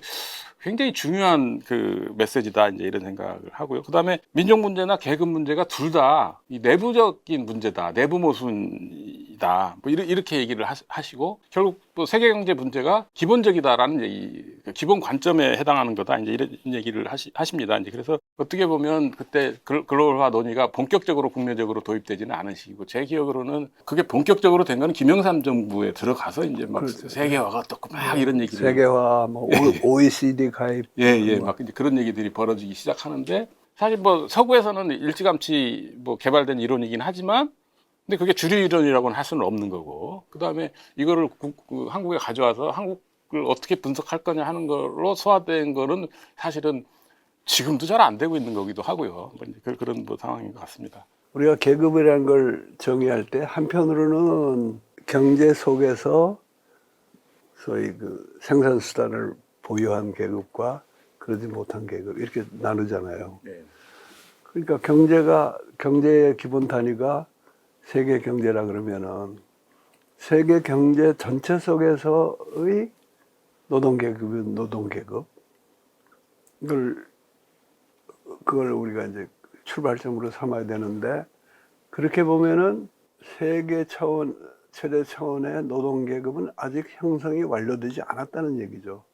굉장히 중요한 그 메시지다. 이제 이런 생각을 하고요. 그 다음에 민족 문제나 계급 문제가 둘 다 이 내부적인 문제다. 내부 모순이다. 뭐 이렇게 얘기를 하시고 결국 또 세계 경제 문제가 기본적이다라는 얘기, 기본 관점에 해당하는 거다. 이제 이런 얘기를 하십니다. 이제 그래서 어떻게 보면 그때 글로벌화 논의가 본격적으로 국내적으로 도입되지는 않은 시기고 제 기억으로는 그게 본격적으로 된 건 김영삼 정부에 들어가서 이제 막 세계화가 떴고 막 이런 얘기를 세계화, 뭐 OECD 가입, 예, 막 이제 그런 얘기들이 벌어지기 시작하는데 사실 뭐 서구에서는 일찌감치 뭐 개발된 이론이긴 하지만 근데 그게 주류 이론이라고는 할 수는 없는 거고 그 다음에 이거를 한국에 가져와서 한국을 어떻게 분석할 거냐 하는 걸로 소화된 거는 사실은 지금도 잘 안 되고 있는 거기도 하고요. 그런 뭐 상황인 것 같습니다. 우리가 계급이라는 걸 정의할 때 한편으로는 경제 속에서 소위 그 생산수단을 보유한 계급과 그러지 못한 계급 이렇게 나누잖아요. 네. 그러니까 경제의 기본 단위가 세계 경제라 그러면은 세계 경제 전체 속에서의 노동계급은 노동계급 그걸 우리가 이제 출발점으로 삼아야 되는데 그렇게 보면은 세계 차원 최대 차원의 노동계급은 아직 형성이 완료되지 않았다는 얘기죠.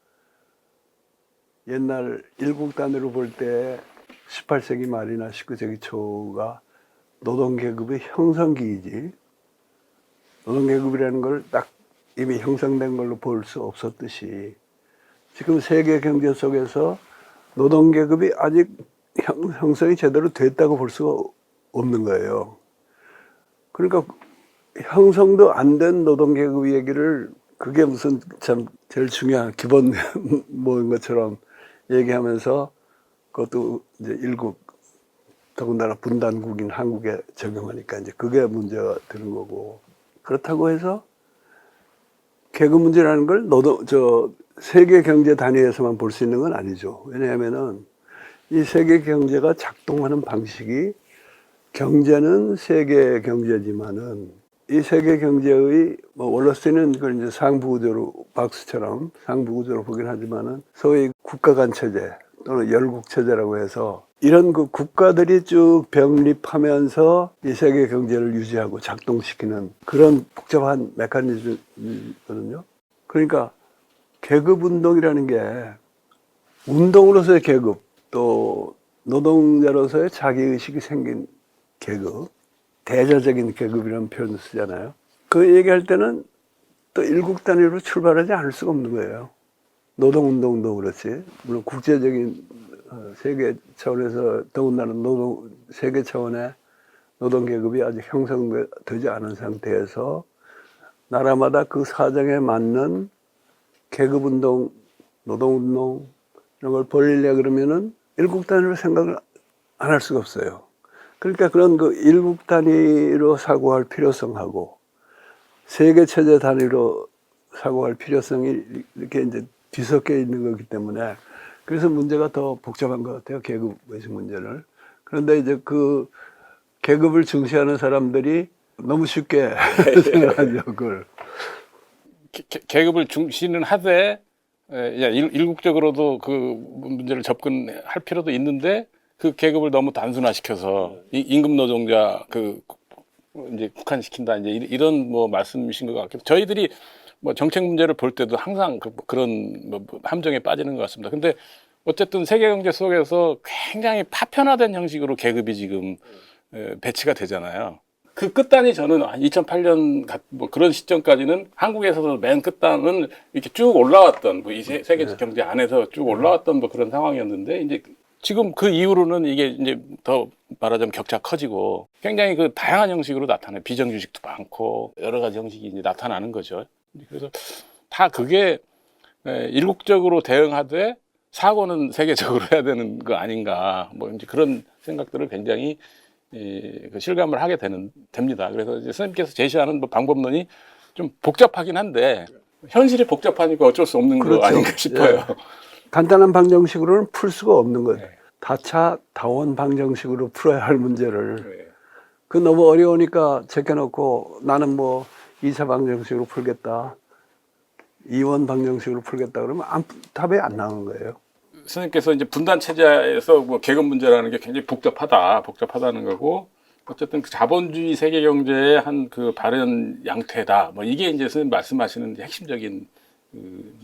옛날 일국 단위로 볼 때 18세기 말이나 19세기 초가 노동계급의 형성기이지 노동계급이라는 걸 딱 이미 형성된 걸로 볼 수 없었듯이 지금 세계 경제 속에서 노동계급이 아직 형성이 제대로 됐다고 볼 수가 없는 거예요. 그러니까 형성도 안 된 노동계급 얘기를 그게 무슨 참 제일 중요한 기본 뭐인 것처럼 얘기하면서 그것도 이제 일국 더군다나 분단국인 한국에 적용하니까 이제 그게 문제가 되는 거고 그렇다고 해서 계급 문제라는 걸 세계 경제 단위에서만 볼 수 있는 건 아니죠. 왜냐하면은 이 세계 경제가 작동하는 방식이 경제는 세계 경제지만은 이 세계 경제의 뭐 원로스는 그걸 이제 상부구조로 박스처럼 상부구조로 보긴 하지만은 소위 국가 간 체제 또는 열국 체제라고 해서 이런 그 국가들이 쭉 병립하면서 이 세계 경제를 유지하고 작동시키는 그런 복잡한 메커니즘이거든요. 그러니까 계급 운동이라는 게 운동으로서의 계급 또 노동자로서의 자기의식이 생긴 계급 대자적인 계급이라는 표현을 쓰잖아요. 그 얘기할 때는 또 일국 단위로 출발하지 않을 수가 없는 거예요. 노동운동도 그렇지. 물론 국제적인 세계 차원에서 더군다나 세계 차원의 노동계급이 아직 형성되지 않은 상태에서 나라마다 그 사정에 맞는 계급운동, 노동운동 이런 걸 벌이려 그러면은 일국 단위로 생각을 안 할 수가 없어요. 그러니까 그런 그 일국 단위로 사고할 필요성하고 세계 체제 단위로 사고할 필요성이 이렇게 이제 뒤섞여 있는 거기 때문에 그래서 문제가 더 복잡한 것 같아요. 계급 외식 문제를. 그런데 이제 그 계급을 중시하는 사람들이 너무 쉽게 생각하죠, 그걸. 계급을 중시는 하되 일국적으로도 그 문제를 접근할 필요도 있는데 그 계급을 너무 단순화시켜서 임금 노동자 이제 국한시킨다 이제 이런 뭐 말씀이신 것 같기도. 저희들이 뭐 정책 문제를 볼 때도 항상 그런 뭐 함정에 빠지는 것 같습니다. 근데 어쨌든 세계 경제 속에서 굉장히 파편화된 형식으로 계급이 지금 배치가 되잖아요. 그 끝단이 저는 2008년 뭐 그런 시점까지는 한국에서도 맨 끝단은 이렇게 쭉 올라왔던 뭐 이 세계 경제 안에서 쭉 올라왔던 뭐 그런 상황이었는데 이제 지금 그 이후로는 이게 이제 더 말하자면 격차가 커지고 굉장히 그 다양한 형식으로 나타나요. 비정규직도 많고 여러 가지 형식이 이제 나타나는 거죠. 그래서 다 그게 일국적으로 대응하되 사고는 세계적으로 해야 되는 거 아닌가 뭐 이제 그런 생각들을 굉장히 그 실감을 하게 됩니다. 그래서 이제 선생님께서 제시하는 뭐 방법론이 좀 복잡하긴 한데 현실이 복잡하니까 어쩔 수 없는 그렇죠. 거 아닌가 싶어요. 예. 간단한 방정식으로는 풀 수가 없는 거예요. 네. 다차다원 방정식으로 풀어야 할 문제를 네. 그 너무 어려우니까 제껴놓고 나는 뭐 2차 방정식으로 풀겠다, 2원 방정식으로 풀겠다 그러면 답이 안 나오는 거예요. 선생님께서 이제 분단 체제에서 뭐 계급 문제라는 게 굉장히 복잡하다는 거고 어쨌든 그 자본주의 세계 경제의 한 그 바른 양태다. 뭐 이게 이제 선생님 말씀하시는 핵심적인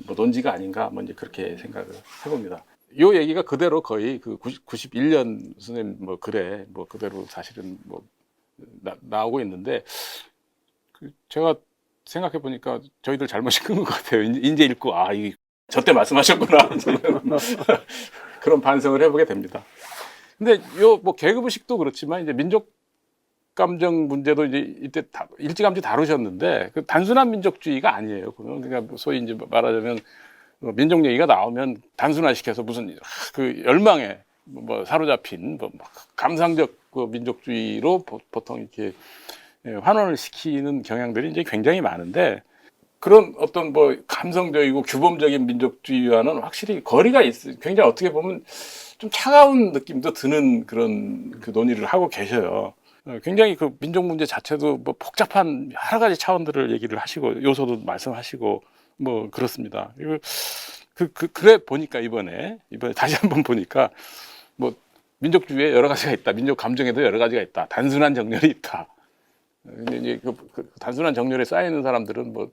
뭐 논지가 아닌가 뭐 이제 그렇게 생각을 해봅니다. 요 얘기가 그대로 거의 그 91년 선생님 뭐 글에 뭐 그대로 사실은 뭐 나오고 있는데 제가 생각해 보니까 저희들 잘못인 것 같아요. 이제 읽고 이 저때 말씀하셨구나. 그런 반성을 해보게 됩니다. 근데 요 뭐 계급의식도 그렇지만 이제 민족 감정 문제도 이제 이때 일찌감치 다루셨는데 그 단순한 민족주의가 아니에요. 그러니까 소위 이제 말하자면 민족 얘기가 나오면 단순화시켜서 무슨 그 열망에 뭐 사로잡힌 뭐 감상적 그 민족주의로 보통 이렇게 환원을 시키는 경향들이 이제 굉장히 많은데 그런 어떤 뭐 감성적이고 규범적인 민족주의와는 확실히 거리가 있어요. 굉장히 어떻게 보면 좀 차가운 느낌도 드는 그런 그 논의를 하고 계셔요. 굉장히 그 민족 문제 자체도 뭐 복잡한 여러 가지 차원들을 얘기를 하시고 요소도 말씀하시고 뭐 그렇습니다. 그리고 그래 보니까 이번에 다시 한번 보니까 뭐 민족주의에 여러 가지가 있다. 민족 감정에도 여러 가지가 있다. 단순한 정렬이 있다. 근데 이제 그 단순한 정렬에 쌓이는 사람들은 뭐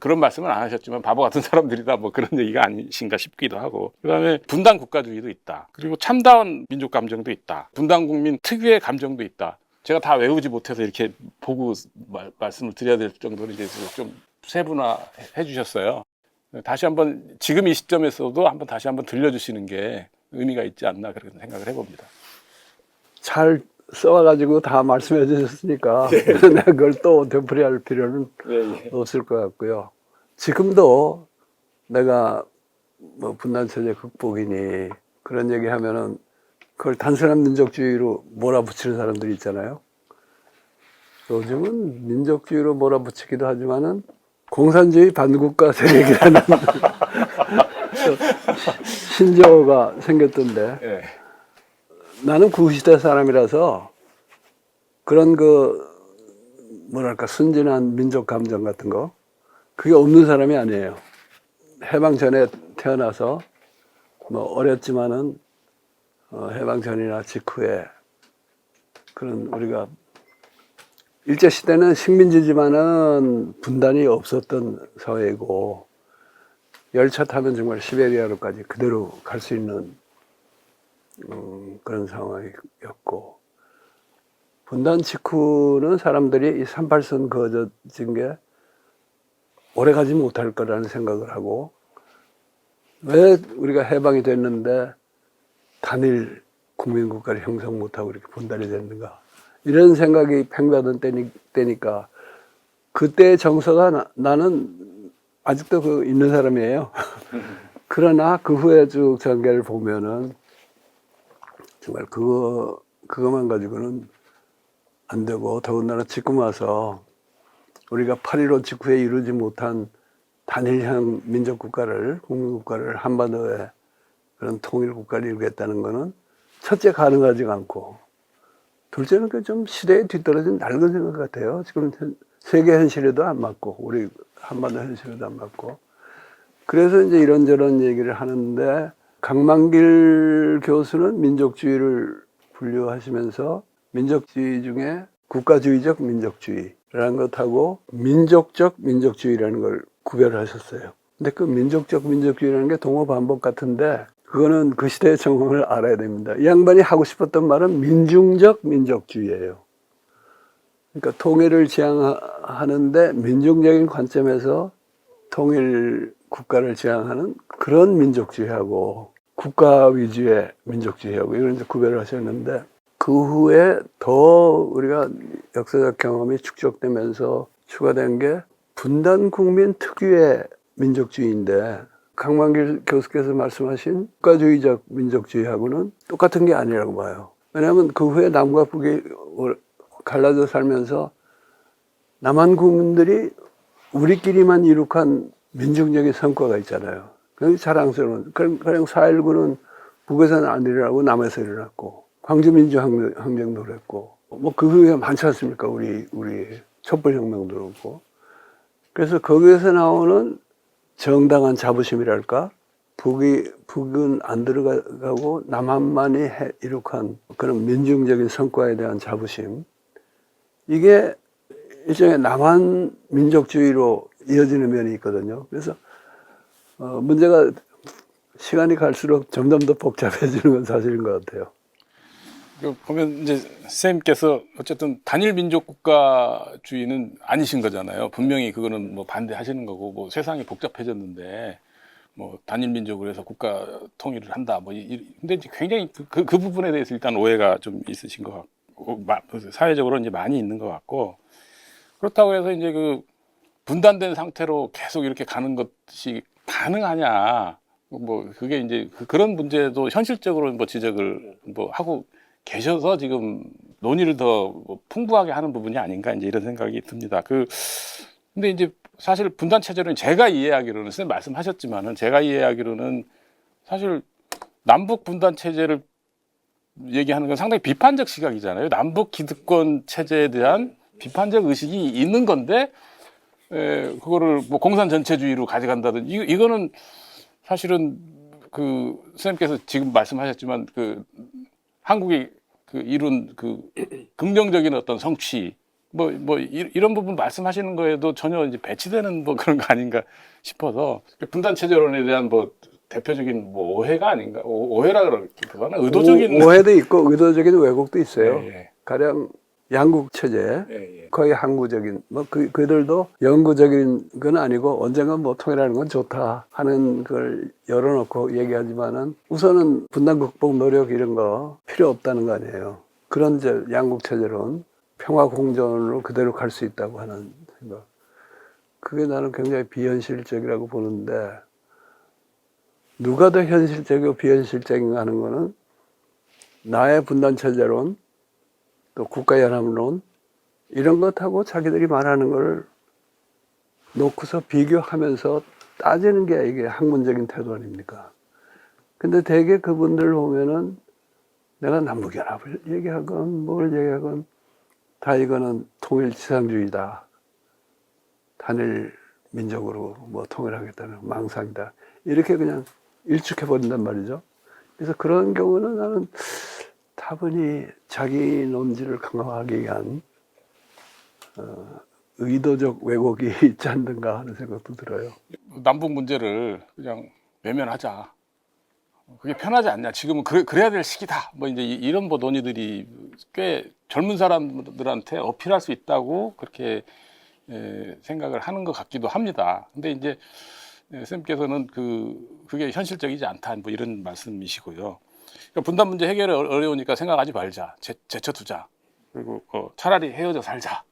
그런 말씀은 안 하셨지만 바보 같은 사람들이다 뭐 그런 얘기가 아니신가 싶기도 하고 그다음에 분단 국가주의도 있다. 그리고 참다운 민족 감정도 있다. 분단 국민 특유의 감정도 있다. 제가 다 외우지 못해서 이렇게 보고 말씀을 드려야 될 정도로 이제 좀 세분화해 주셨어요. 다시 한번 지금 이 시점에서도 한번 다시 한번 들려주시는 게 의미가 있지 않나 그런 생각을 해봅니다. 잘 써와가지고 다 말씀해 주셨으니까 내가 그걸 또 되풀이할 필요는 없을 것 같고요. 지금도 내가 뭐 분단체제 극복이니 그런 얘기하면은 그걸 단순한 민족주의로 몰아붙이는 사람들이 있잖아요. 요즘은 민족주의로 몰아붙이기도 하지만은 공산주의 반국가 세력이라는 신조어가 생겼던데 네. 나는 구시대 사람이라서 그런 그 뭐랄까 순진한 민족 감정 같은 거 그게 없는 사람이 아니에요. 해방 전에 태어나서 뭐 어렸지만은 해방 전이나 직후에 그런 우리가 일제 시대는 식민지지만은 분단이 없었던 사회이고 열차 타면 정말 시베리아로까지 그대로 갈 수 있는 그런 상황이었고 분단 직후는 사람들이 이 38선 그어진 게 오래 가지 못할 거라는 생각을 하고 왜 우리가 해방이 됐는데 단일 국민국가를 형성 못하고 이렇게 분단이 됐는가 이런 생각이 팽배하던 때니까 그때의 정서가 나는 아직도 그 있는 사람이에요. 그러나 그 후에 쭉 전개를 보면은 정말 그거만 가지고는 안 되고 더군다나 지금 와서 우리가 8.15 직후에 이루지 못한 단일형 민족국가를 국민국가를 한반도에 그런 통일국가를 이루겠다는 거는 첫째 가능하지가 않고 둘째는 그 좀 시대에 뒤떨어진 낡은 생각 같아요. 지금 세계 현실에도 안 맞고 우리 한반도 현실에도 안 맞고 그래서 이제 이런저런 얘기를 하는데 강만길 교수는 민족주의를 분류하시면서 민족주의 중에 국가주의적 민족주의라는 것하고 민족적 민족주의라는 걸 구별하셨어요. 근데 그 민족적 민족주의라는 게 동어 반복 같은데 그거는 그 시대의 정황을 알아야 됩니다. 이 양반이 하고 싶었던 말은 민중적 민족주의예요. 그러니까 통일을 지향하는데 민중적인 관점에서 통일 국가를 지향하는 그런 민족주의하고 국가 위주의 민족주의하고 이런 이제 구별을 하셨는데 그 후에 더 우리가 역사적 경험이 축적되면서 추가된 게 분단 국민 특유의 민족주의인데 강만길 교수께서 말씀하신 국가주의적 민족주의하고는 똑같은 게 아니라고 봐요. 왜냐하면 그 후에 남과 북이 갈라져 살면서 남한 국민들이 우리끼리만 이룩한 민중적인 성과가 있잖아요. 그게 자랑스러운. 그냥 4.19는 북에서는 안 일어나고 남에서 일어났고 광주민주항쟁도 그랬고 뭐 그 후에 많지 않습니까? 우리 촛불혁명도 그렇고. 그래서 거기에서 나오는 정당한 자부심이랄까? 북은 안 들어가고 남한만이 이룩한 그런 민중적인 성과에 대한 자부심. 이게 일종의 남한 민족주의로 이어지는 면이 있거든요. 그래서 문제가 시간이 갈수록 점점 더 복잡해지는 건 사실인 것 같아요. 보면 이제 선생님께서 어쨌든 단일 민족 국가주의는 아니신 거잖아요. 분명히 그거는 뭐 반대하시는 거고 뭐 세상이 복잡해졌는데 뭐 단일 민족으로 해서 국가 통일을 한다 뭐 근데 이제 굉장히 그 부분에 대해서 일단 오해가 좀 있으신 것 같고 사회적으로 이제 많이 있는 것 같고 그렇다고 해서 이제 그 분단된 상태로 계속 이렇게 가는 것이 가능하냐 뭐 그게 이제 그런 문제도 현실적으로 뭐 지적을 뭐 하고 계셔서 지금 논의를 더 풍부하게 하는 부분이 아닌가 이제 이런 생각이 듭니다. 근데 이제 사실 분단 체제는 제가 이해하기로는 선생님 말씀하셨지만은 제가 이해하기로는 사실 남북 분단 체제를 얘기하는 건 상당히 비판적 시각이잖아요. 남북 기득권 체제에 대한 비판적 의식이 있는 건데 그거를 뭐 공산 전체주의로 가져간다든지 이거는 사실은 그 선생님께서 지금 말씀하셨지만 그 한국이 그 이룬 그 긍정적인 어떤 성취 이런 부분 말씀하시는 거에도 전혀 이제 배치되는 뭐 그런 거 아닌가 싶어서 분단 체제론에 대한 뭐 대표적인 뭐 오해가 아닌가 오해라 그러나 의도적인 오해도 있고 의도적인 왜곡도 있어요. 예. 가령 양국 체제 예. 거의 항구적인 뭐 그들도 영구적인 건 아니고 언젠가 뭐 통일하는 건 좋다 하는 걸 열어놓고 얘기하지만은 우선은 분단 극복 노력 이런 거 필요 없다는 거 아니에요. 그런 이제 양국 체제론 평화 공존으로 그대로 갈 수 있다고 하는 생각. 그게 나는 굉장히 비현실적이라고 보는데 누가 더 현실적이고 비현실적인가 하는 거는 나의 분단 체제론 또 국가연합론 이런 것하고 자기들이 말하는 걸 놓고서 비교하면서 따지는 게 이게 학문적인 태도 아닙니까? 근데 대개 그분들 보면은 내가 남북연합을 얘기하건 뭘 얘기하건 다 이거는 통일지상주의다. 단일 민족으로 뭐 통일하겠다는 망상이다. 이렇게 그냥 일축해버린단 말이죠. 그래서 그런 경우는 나는 다분히 자기 논지를 강화하기 위한 의도적 왜곡이 있지 않는가 하는 생각도 들어요. 남북 문제를 그냥 외면하자. 그게 편하지 않냐. 지금은 그래야 될 시기다. 뭐 이제 이런 뭐 논의들이 꽤 젊은 사람들한테 어필할 수 있다고 그렇게 생각을 하는 것 같기도 합니다. 근데 이제 선생님께서는 그게 현실적이지 않다. 뭐 이런 말씀이시고요. 그러니까 분단 문제 해결이 어려우니까 생각하지 말자. 제쳐두자. 그리고 차라리 헤어져 살자.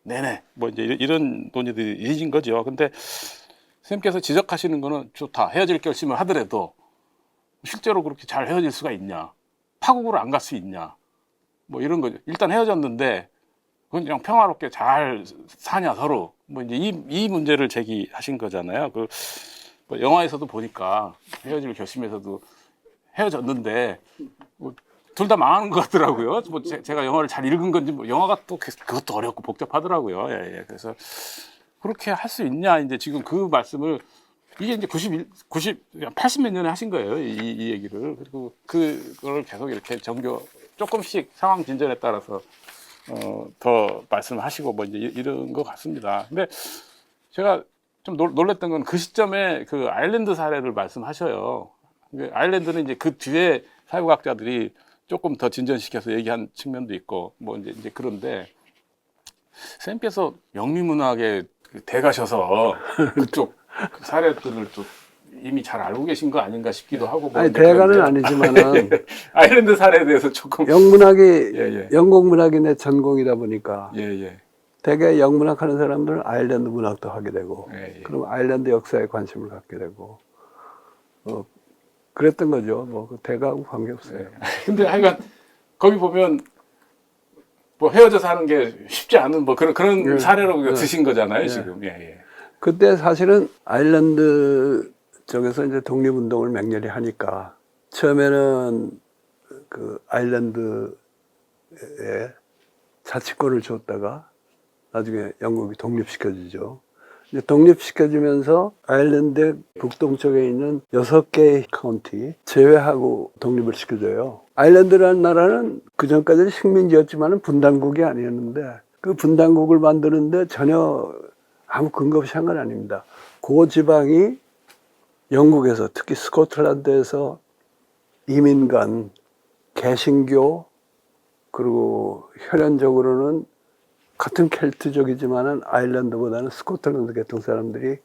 네네. 뭐 이제 이런 논의들이 있는 거죠. 근데 선생님께서 지적하시는 거는 좋다. 헤어질 결심을 하더라도 실제로 그렇게 잘 헤어질 수가 있냐? 파국으로 안 갈 수 있냐? 뭐 이런 거죠. 일단 헤어졌는데 그냥 평화롭게 잘 사냐 서로. 뭐 이제 이 문제를 제기하신 거잖아요. 뭐 영화에서도 보니까 헤어질 결심에서도 헤어졌는데 뭐 둘 다 망하는 것 같더라고요. 뭐 제가 영화를 잘 읽은 건지 뭐 영화가 또 그것도 어렵고 복잡하더라고요. 예. 그래서 그렇게 할 수 있냐 이제 지금 그 말씀을 이게 이제 80 몇 년에 하신 거예요. 이 얘기를. 그리고 그걸 계속 이렇게 조금씩 상황 진전에 따라서 더 말씀하시고 뭐 이제 이런 것 같습니다. 근데 제가 좀 놀랬던 건 그 시점에 그 아일랜드 사례를 말씀하셔요. 아일랜드는 이제 그 뒤에 사회과학자들이 조금 더 진전시켜서 얘기한 측면도 있고 뭐 이제 그런데 선생님께서 영미문학에 대가셔서 그쪽 그 사례들을 또 이미 잘 알고 계신 거 아닌가 싶기도 하고 뭐 아니 대가는 아니지만은 아일랜드 사례에 대해서 조금 영문학이 예. 영국 문학이 내 전공이다 보니까 예. 대개 영문학 하는 사람들은 아일랜드 문학도 하게 되고 예. 그럼 아일랜드 역사에 관심을 갖게 되고 그랬던 거죠. 뭐 대가하고 관계없어요. 근데 하여간 거기 보면 뭐 헤어져 사는 게 쉽지 않은 뭐 그런 예. 사례로 예. 드신 거잖아요, 예. 지금. 예. 그때 사실은 아일랜드 쪽에서 이제 독립운동을 맹렬히 하니까 처음에는 그 아일랜드에 자치권을 줬다가 나중에 영국이 독립시켜주죠. 이제 독립시켜주면서 아일랜드 북동쪽에 있는 6개의 카운티 제외하고 독립을 시켜줘요. 아일랜드라는 나라는 그전까지는 식민지였지만 분단국이 아니었는데 그 분단국을 만드는데 전혀 아무 근거 없이 한 건 아닙니다. 그 지방이 영국에서 특히 스코틀랜드에서 이민 간 개신교 그리고 혈연적으로는 같은 켈트족이지만은 아일랜드보다는 스코틀랜드 계통 사람들이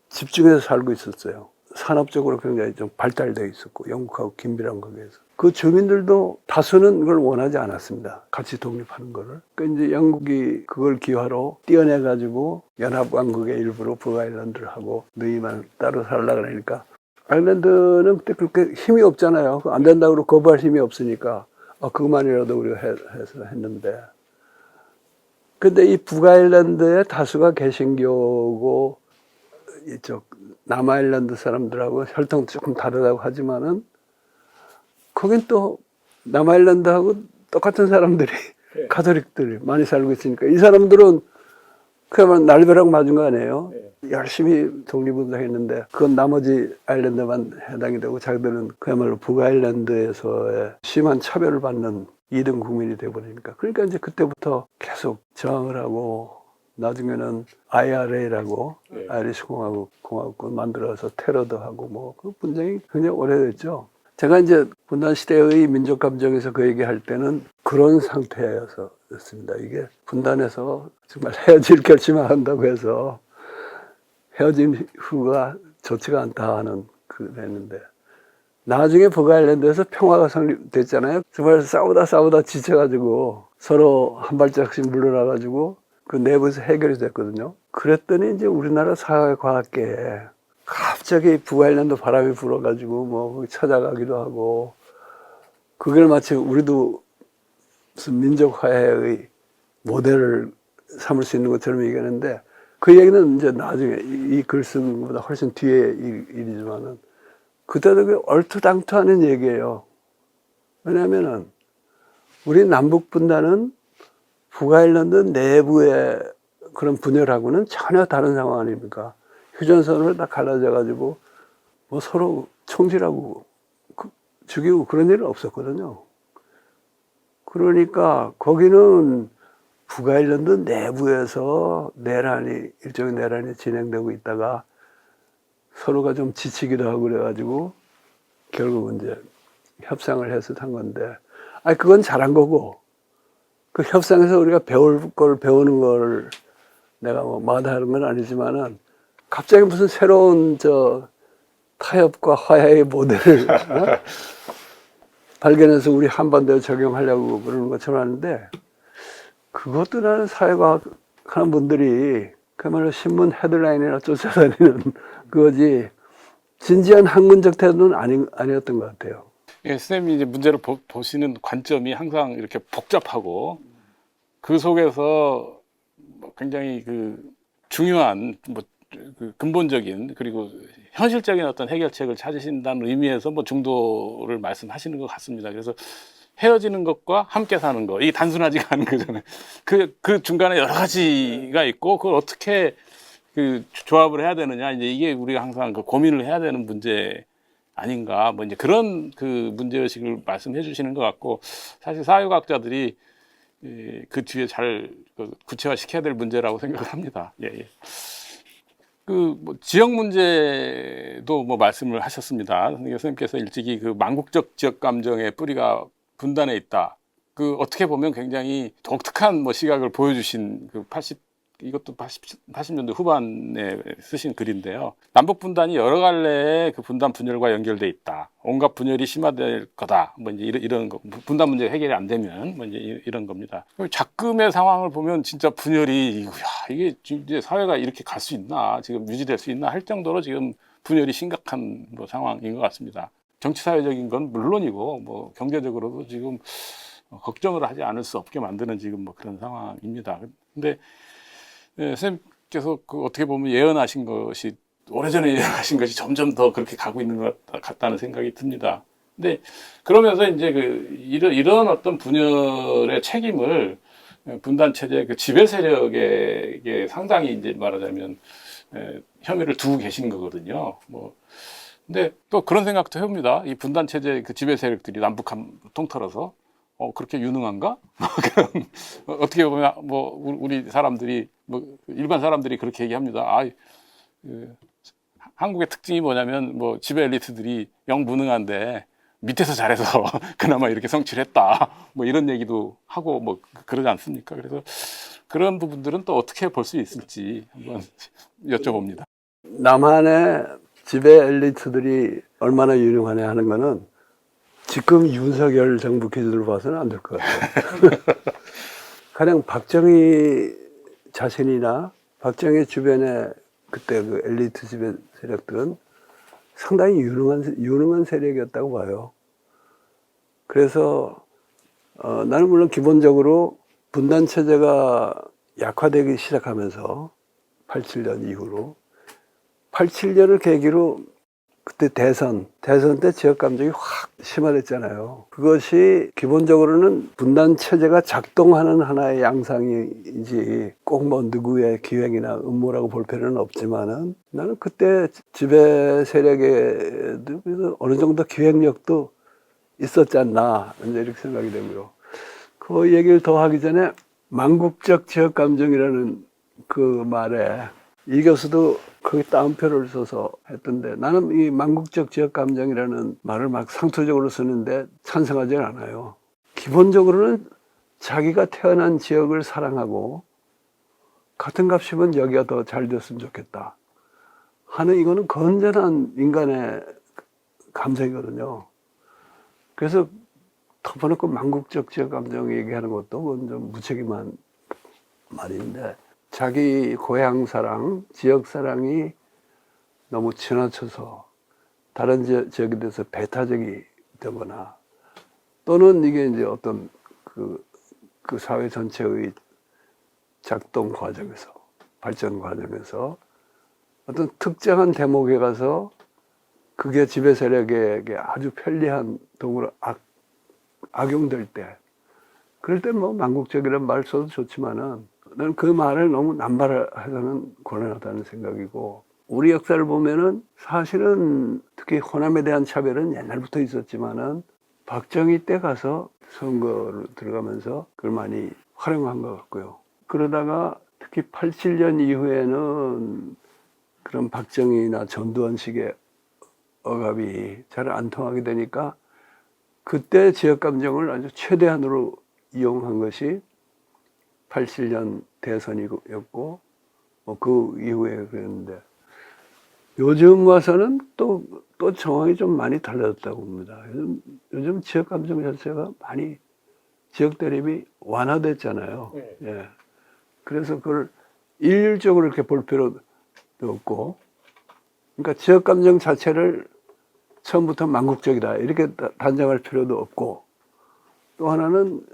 집중해서 살고 있었어요. 산업적으로 굉장히 좀 발달되어 있었고 영국하고 긴밀한 관계에서 그 주민들도 다수는 그걸 원하지 않았습니다. 같이 독립하는 거를. 그러니까 이제 영국이 그걸 기화로 떼어내 가지고 연합왕국의 일부로 북아일랜드를 하고 너희만 따로 살라 그러니까 아일랜드는 그때 그렇게 힘이 없잖아요. 안 된다고 거부할 힘이 없으니까 그것만이라도 우리가 해서 했는데. 근데 이 북아일랜드의 다수가 개신교고 이쪽 남아일랜드 사람들하고 혈통도 조금 다르다고 하지만은 거긴 또 남아일랜드하고 똑같은 사람들이 네. 가톨릭들이 많이 살고 있으니까 이 사람들은 그야말로 날벼락 맞은 거 아니에요. 열심히 독립운동했는데 그건 나머지 아일랜드만 해당이 되고 자기들은 그야말로 북아일랜드에서의 심한 차별을 받는 2등 국민이 되어버리니까 그러니까 이제 그때부터 계속 저항을 하고 나중에는 IRA라고 아이리시 공화국을 만들어서 테러도 하고 뭐 그 분쟁이 굉장히 오래됐죠. 제가 이제 분단 시대의 민족 감정에서 그 얘기할 때는 그런 상태였습니다. 이게 분단에서 정말 헤어질 결심을 한다고 해서 헤어진 후가 좋지가 않다 하는 그랬는데 나중에 북아일랜드에서 평화가 성립됐잖아요. 정말 싸우다 지쳐가지고 서로 한 발짝씩 물러나가지고 그 내부에서 해결이 됐거든요. 그랬더니 이제 우리나라 사회과학계에 갑자기 북아일랜드 바람이 불어가지고 뭐 찾아가기도 하고 그걸 마치 우리도 무슨 민족화해의 모델을 삼을 수 있는 것처럼 얘기하는데 그 얘기는 이제 나중에 이 글 쓴 것보다 훨씬 뒤에 일이지만은 그때도 그 얼토당토하는 얘기예요. 왜냐하면은 우리 남북 분단은 북아일랜드 내부의 그런 분열하고는 전혀 다른 상황 아닙니까? 휴전선으로 다 갈라져가지고 뭐 서로 총질하고 죽이고 그런 일은 없었거든요. 그러니까 거기는 북아일랜드 내부에서 일종의 내란이 진행되고 있다가 서로가 좀 지치기도 하고 그래가지고 결국은 이제 협상을 해서 한 건데, 그건 잘한 거고, 그 협상에서 우리가 배울 걸 배우는 걸 내가 뭐 마다하는 건 아니지만은 갑자기 무슨 새로운 타협과 화해의 모델을 발견해서 우리 한반도에 적용하려고 그러는 것처럼 하는데 그것도 나는 사회과학 하는 분들이 그야말로 신문 헤드라인이나 쫓아다니는 그거지 진지한 학문적 태도는 아니었던 것 같아요. 예, 선생님이 이제 문제를 보시는 관점이 항상 이렇게 복잡하고 그 속에서 굉장히 그 중요한 그 근본적인 그리고 현실적인 어떤 해결책을 찾으신다는 의미에서 뭐 중도를 말씀하시는 것 같습니다. 그래서 헤어지는 것과 함께 사는 것, 이게 단순하지가 않은 거잖아요. 그 중간에 여러 가지가 있고 그걸 어떻게 그 조합을 해야 되느냐, 이제 이게 우리가 항상 그 고민을 해야 되는 문제 아닌가, 뭐 이제 그런 그 문제의식을 말씀해 주시는 것 같고, 사실 사회과학자들이 그 뒤에 잘 구체화 시켜야 될 문제라고 생각을 합니다. 예, 예. 뭐 지역 문제도 뭐 말씀을 하셨습니다. 선생님께서 일찍이 그 망국적 지역 감정의 뿌리가 분단에 있다. 그 어떻게 보면 굉장히 독특한 뭐 시각을 보여주신 그 80년대 후반에 쓰신 글인데요. 남북 분단이 여러 갈래의 그 분단 분열과 연결돼 있다. 온갖 분열이 심화될 거다. 뭐 이제 이런 거, 분단 문제 해결이 안 되면 뭐 이제 이런 겁니다. 작금의 상황을 보면 진짜 분열이 이게 이제 사회가 이렇게 갈 수 있나, 지금 유지될 수 있나 할 정도로 지금 분열이 심각한 뭐 상황인 것 같습니다. 정치 사회적인 건 물론이고 뭐 경제적으로도 지금 걱정을 하지 않을 수 없게 만드는 지금 뭐 그런 상황입니다. 근데 선생님께서 그 어떻게 보면 예언하신 것이, 오래전에 예언하신 것이 점점 더 그렇게 가고 있는 것 같다는 생각이 듭니다. 근데 그러면서 이제 이런 어떤 분열의 책임을 분단 체제의 그 지배 세력에게 상당히 이제 말하자면 혐의를 두고 계신 거거든요. 뭐 근데 또 그런 생각도 해봅니다. 이 분단 체제 그 지배 세력들이 남북한 통틀어서 그렇게 유능한가? 그런, 어떻게 보면 뭐 우리 사람들이 뭐 일반 사람들이 그렇게 얘기합니다. 한국의 특징이 뭐냐면 뭐 지배 엘리트들이 영 무능한데 밑에서 잘해서 그나마 이렇게 성취를 했다. 뭐 이런 얘기도 하고 뭐 그러지 않습니까? 그래서 그런 부분들은 또 어떻게 볼 수 있을지 한번 여쭤봅니다. 남한의 지배 엘리트들이 얼마나 유능하냐 하는 거는 지금 윤석열 정부 기준으로 봐서는 안 될 것 같아요. 가령 박정희 자신이나 박정희 주변의 그때 그 엘리트 지배 세력들은 상당히 유능한 세력이었다고 봐요. 그래서 나는 물론 기본적으로 분단 체제가 약화되기 시작하면서 87년 이후로 87년을 계기로 그때 대선 때 지역 감정이 확 심화됐잖아요. 그것이 기본적으로는 분단 체제가 작동하는 하나의 양상이지 꼭 뭐 누구의 기획이나 음모라고 볼 필요는 없지만은 나는 그때 지배 세력에도 어느 정도 기획력도 있었지 않나 이렇게 생각이 되고요. 그 얘기를 더 하기 전에 망국적 지역 감정이라는 그 말에 이 교수도 거기 따옴표를 써서 했던데, 나는 이 망국적 지역 감정이라는 말을 막 상투적으로 쓰는데 찬성하지는 않아요. 기본적으로는 자기가 태어난 지역을 사랑하고 같은 값이면 여기가 더 잘 됐으면 좋겠다 하는, 이거는 건전한 인간의 감정이거든요. 그래서 덮어놓고 망국적 지역 감정 얘기하는 것도 그건 좀 무책임한 말인데, 자기 고향 사랑, 지역 사랑이 너무 지나쳐서 다른 지역에 대해서 배타적이 되거나, 또는 이게 이제 어떤 그 사회 전체의 작동 과정에서, 발전 과정에서 어떤 특정한 대목에 가서 그게 지배 세력에게 아주 편리한 도구로 악용될 때, 그럴 때 뭐 망국적이라는 말 써도 좋지만은 나는 그 말을 너무 남발해서는 곤란하다는 생각이고, 우리 역사를 보면은 사실은 특히 호남에 대한 차별은 옛날부터 있었지만은 박정희 때 가서 선거를 들어가면서 그걸 많이 활용한 것 같고요. 그러다가 특히 87년 이후에는 그런 박정희나 전두환식의 억압이 잘 안 통하게 되니까 그때 지역 감정을 아주 최대한으로 이용한 것이 87년 대선이었고 그 이후에 그랬는데, 요즘 와서는 또 정황이 좀 많이 달라졌다고 봅니다. 요즘 지역 감정 자체가 많이 지역 대립이 완화됐잖아요. 네. 예. 그래서 그걸 일률적으로 이렇게 볼 필요도 없고, 그러니까 지역 감정 자체를 처음부터 망국적이다 이렇게 단정할 필요도 없고, 또 하나는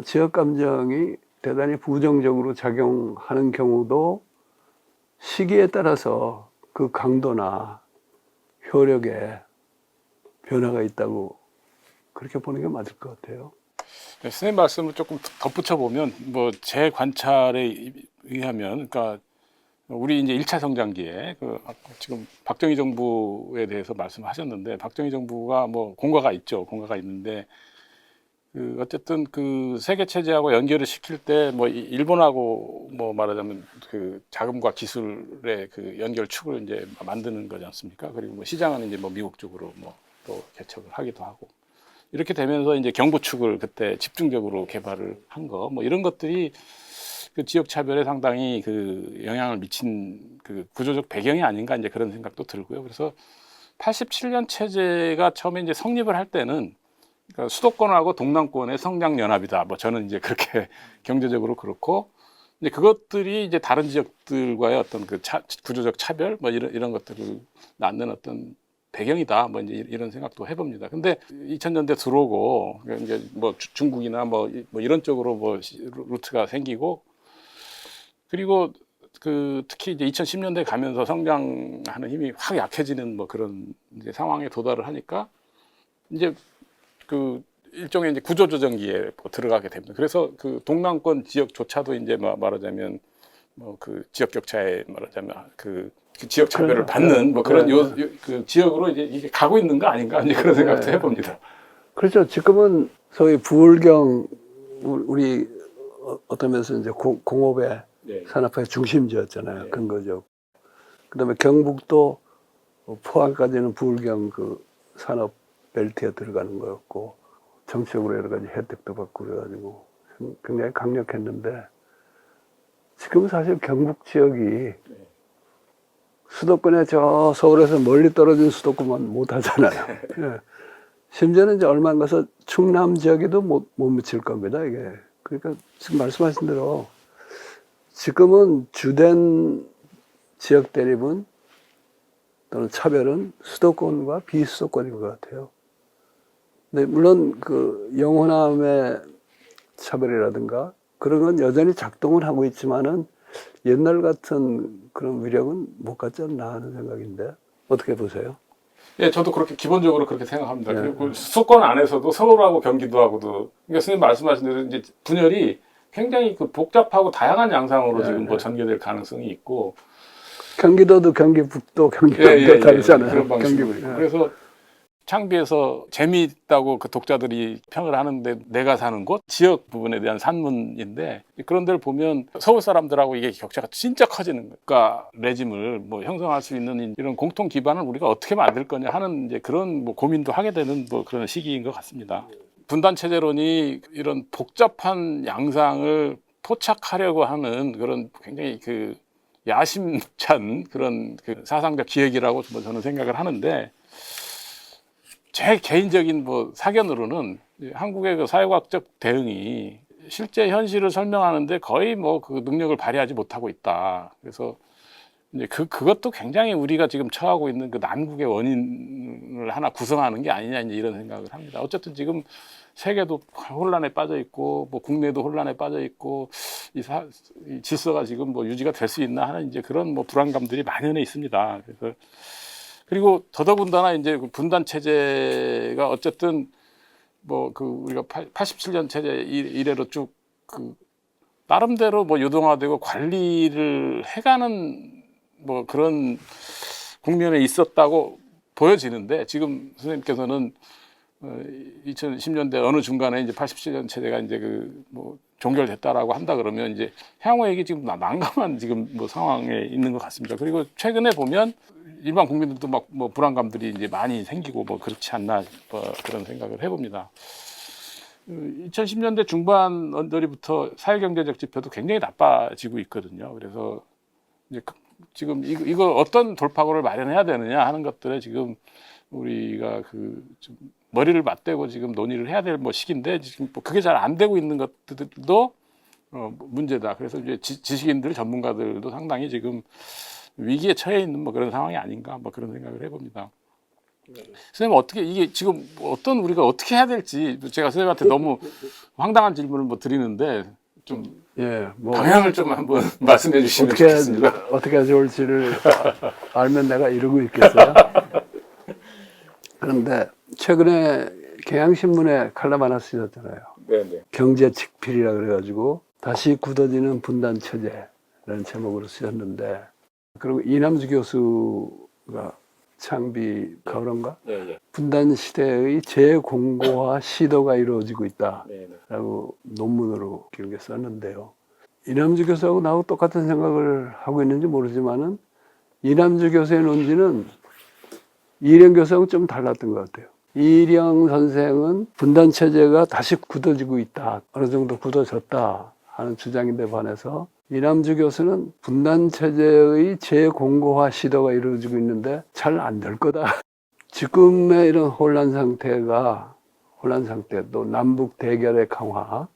지역 감정이 대단히 부정적으로 작용하는 경우도 시기에 따라서 그 강도나 효력에 변화가 있다고 그렇게 보는 게 맞을 것 같아요. 네, 선생님 말씀을 조금 덧붙여 보면, 뭐 제 관찰에 의하면, 그러니까 우리 이제 1차 성장기에 지금 박정희 정부에 대해서 말씀하셨는데 박정희 정부가 뭐 공과가 있죠. 공과가 있는데 어쨌든 그 세계 체제하고 연결을 시킬 때 뭐 일본하고 뭐 말하자면 그 자금과 기술의 그 연결축을 이제 만드는 거지 않습니까? 그리고 뭐 시장은 이제 뭐 미국 쪽으로 뭐 또 개척을 하기도 하고 이렇게 되면서 이제 경부축을 그때 집중적으로 개발을 한 거 뭐 이런 것들이 그 지역 차별에 상당히 그 영향을 미친 그 구조적 배경이 아닌가 이제 그런 생각도 들고요. 그래서 87년 체제가 처음에 이제 성립을 할 때는 그러니까 수도권하고 동남권의 성장 연합이다. 뭐 저는 이제 그렇게 경제적으로 그렇고 이제 그것들이 이제 다른 지역들과의 어떤 그 구조적 차별 뭐 이런 것들을 낳는 어떤 배경이다. 뭐 이제 이런 생각도 해봅니다. 근데 2000년대 들어오고 이제 뭐 중국이나 뭐 이런 쪽으로 뭐 루트가 생기고 그리고 그 특히 이제 2010년대 가면서 성장하는 힘이 확 약해지는 뭐 그런 이제 상황에 도달을 하니까 이제 그 일종의 이제 구조조정기에 들어가게 됩니다. 그래서 그 동남권 지역조차도 이제 말하자면 뭐 그 지역 격차에 말하자면 그 지역 차별을 받는 뭐 그런 그 지역으로 이제 이게 가고 있는 거 아닌가 이제 그런 생각도 해봅니다. 그렇죠. 지금은 소위 부울경 우리 어떤 면에서 이제 공업의 네. 산업화의 중심지였잖아요. 네. 근거적. 그다음에 경북도 포항까지는 부울경 그 산업 벨트에 들어가는 거였고 정치적으로 여러 가지 혜택도 받고 그래가지고 굉장히 강력했는데 지금 사실 경북 지역이 수도권에 저 서울에서 멀리 떨어진 수도권만 못 하잖아요. 예. 심지어는 이제 얼마 안 가서 충남 지역에도 못 미칠 겁니다, 이게. 그러니까 지금 말씀하신 대로 지금은 주된 지역 대립은 또는 차별은 수도권과 비수도권인 것 같아요. 근데 물론 그 영호남의 차별이라든가 그런 건 여전히 작동을 하고 있지만은 옛날 같은 그런 위력은 못 갖지 않나 하는 생각인데 어떻게 보세요? 예, 저도 그렇게 기본적으로 그렇게 생각합니다. 네. 그리고 수도권 안에서도 서울하고 경기도하고도 그러니까 선생님 말씀하신 대로 이제 분열이 굉장히 그 복잡하고 다양한 양상으로 네, 지금 뭐 네. 전개될 가능성이 있고 경기도도 경기북도 경기도도 다르잖아요. 그런 방식으로 있고 예. 그래서 창비에서 재미있다고 그 독자들이 평을 하는데 내가 사는 곳 지역 부분에 대한 산문인데 그런 데를 보면 서울 사람들하고 이게 격차가 진짜 커지는 거예요. 그러니까 레짐을 뭐 형성할 수 있는 이런 공통 기반을 우리가 어떻게 만들 거냐 하는 이제 그런 뭐 고민도 하게 되는 뭐 그런 시기인 것 같습니다. 분단 체제론이 이런 복잡한 양상을 포착하려고 하는 그런 굉장히 그 야심찬 그런 그 사상적 기획이라고 뭐 저는 생각을 하는데 제 개인적인 뭐 사견으로는 한국의 그 사회과학적 대응이 실제 현실을 설명하는데 거의 뭐 그 능력을 발휘하지 못하고 있다. 그래서 이제 그것도 굉장히 우리가 지금 처하고 있는 그 난국의 원인을 하나 구성하는 게 아니냐 이제 이런 생각을 합니다. 어쨌든 지금 세계도 혼란에 빠져 있고 뭐 국내도 혼란에 빠져 있고 이 질서가 지금 뭐 유지가 될 수 있나 하는 이제 그런 뭐 불안감들이 만연해 있습니다. 그래서 그리고 더더군다나 이제 분단 체제가 어쨌든 뭐 그 우리가 87년 체제 이래로 쭉 그 나름대로 뭐 유동화되고 관리를 해가는 뭐 그런 국면에 있었다고 보여지는데 지금 선생님께서는 2010년대 어느 중간에 이제 87년 체제가 이제 그 뭐 종결됐다라고 한다 그러면 이제 향후에 이게 지금 난감한 지금 뭐 상황에 있는 것 같습니다. 그리고 최근에 보면 일반 국민들도 막 뭐 불안감들이 이제 많이 생기고 뭐 그렇지 않나 뭐 그런 생각을 해봅니다. 2010년대 중반 언저리부터 사회경제적 지표도 굉장히 나빠지고 있거든요. 그래서 이제 지금 이걸 어떤 돌파구를 마련해야 되느냐 하는 것들에 지금 우리가 그 좀 머리를 맞대고 지금 논의를 해야 될 뭐 시기인데 지금 뭐 그게 잘 안 되고 있는 것들도 문제다. 그래서 이제 지식인들 전문가들도 상당히 지금 위기에 처해 있는 뭐 그런 상황이 아닌가 뭐 그런 생각을 해봅니다. 선생님 어떻게 이게 지금 어떤 우리가 어떻게 해야 될지 제가 선생님한테 너무 황당한 질문을 뭐 드리는데 좀 예, 뭐 방향을 좀 한번 말씀해 주시면 좋겠습니다. 어떻게 해야 좋을지를 알면 내가 이러고 있겠어요. 그런데 최근에 경향신문에 칼럼 하나 쓰셨잖아요. 네네. 경제 직필이라 그래가지고 다시 굳어지는 분단 체제라는 제목으로 쓰셨는데 그리고 이남주 교수가 창비가 그런가? 네. 분단 시대의 재공고화 시도가 이루어지고 있다라고 네. 논문으로 기록에 썼는데요. 이남주 교수하고 나하고 똑같은 생각을 하고 있는지 모르지만은 이남주 교수의 논지는 이령 교수하고 좀 달랐던 것 같아요. 이령 선생은 분단 체제가 다시 굳어지고 있다, 어느 정도 굳어졌다 하는 주장인데 반해서 이남주 교수는 분단 체제의 재공고화 시도가 이루어지고 있는데 잘 안 될 거다. 지금의 이런 혼란 상태, 또 남북 대결의 강화,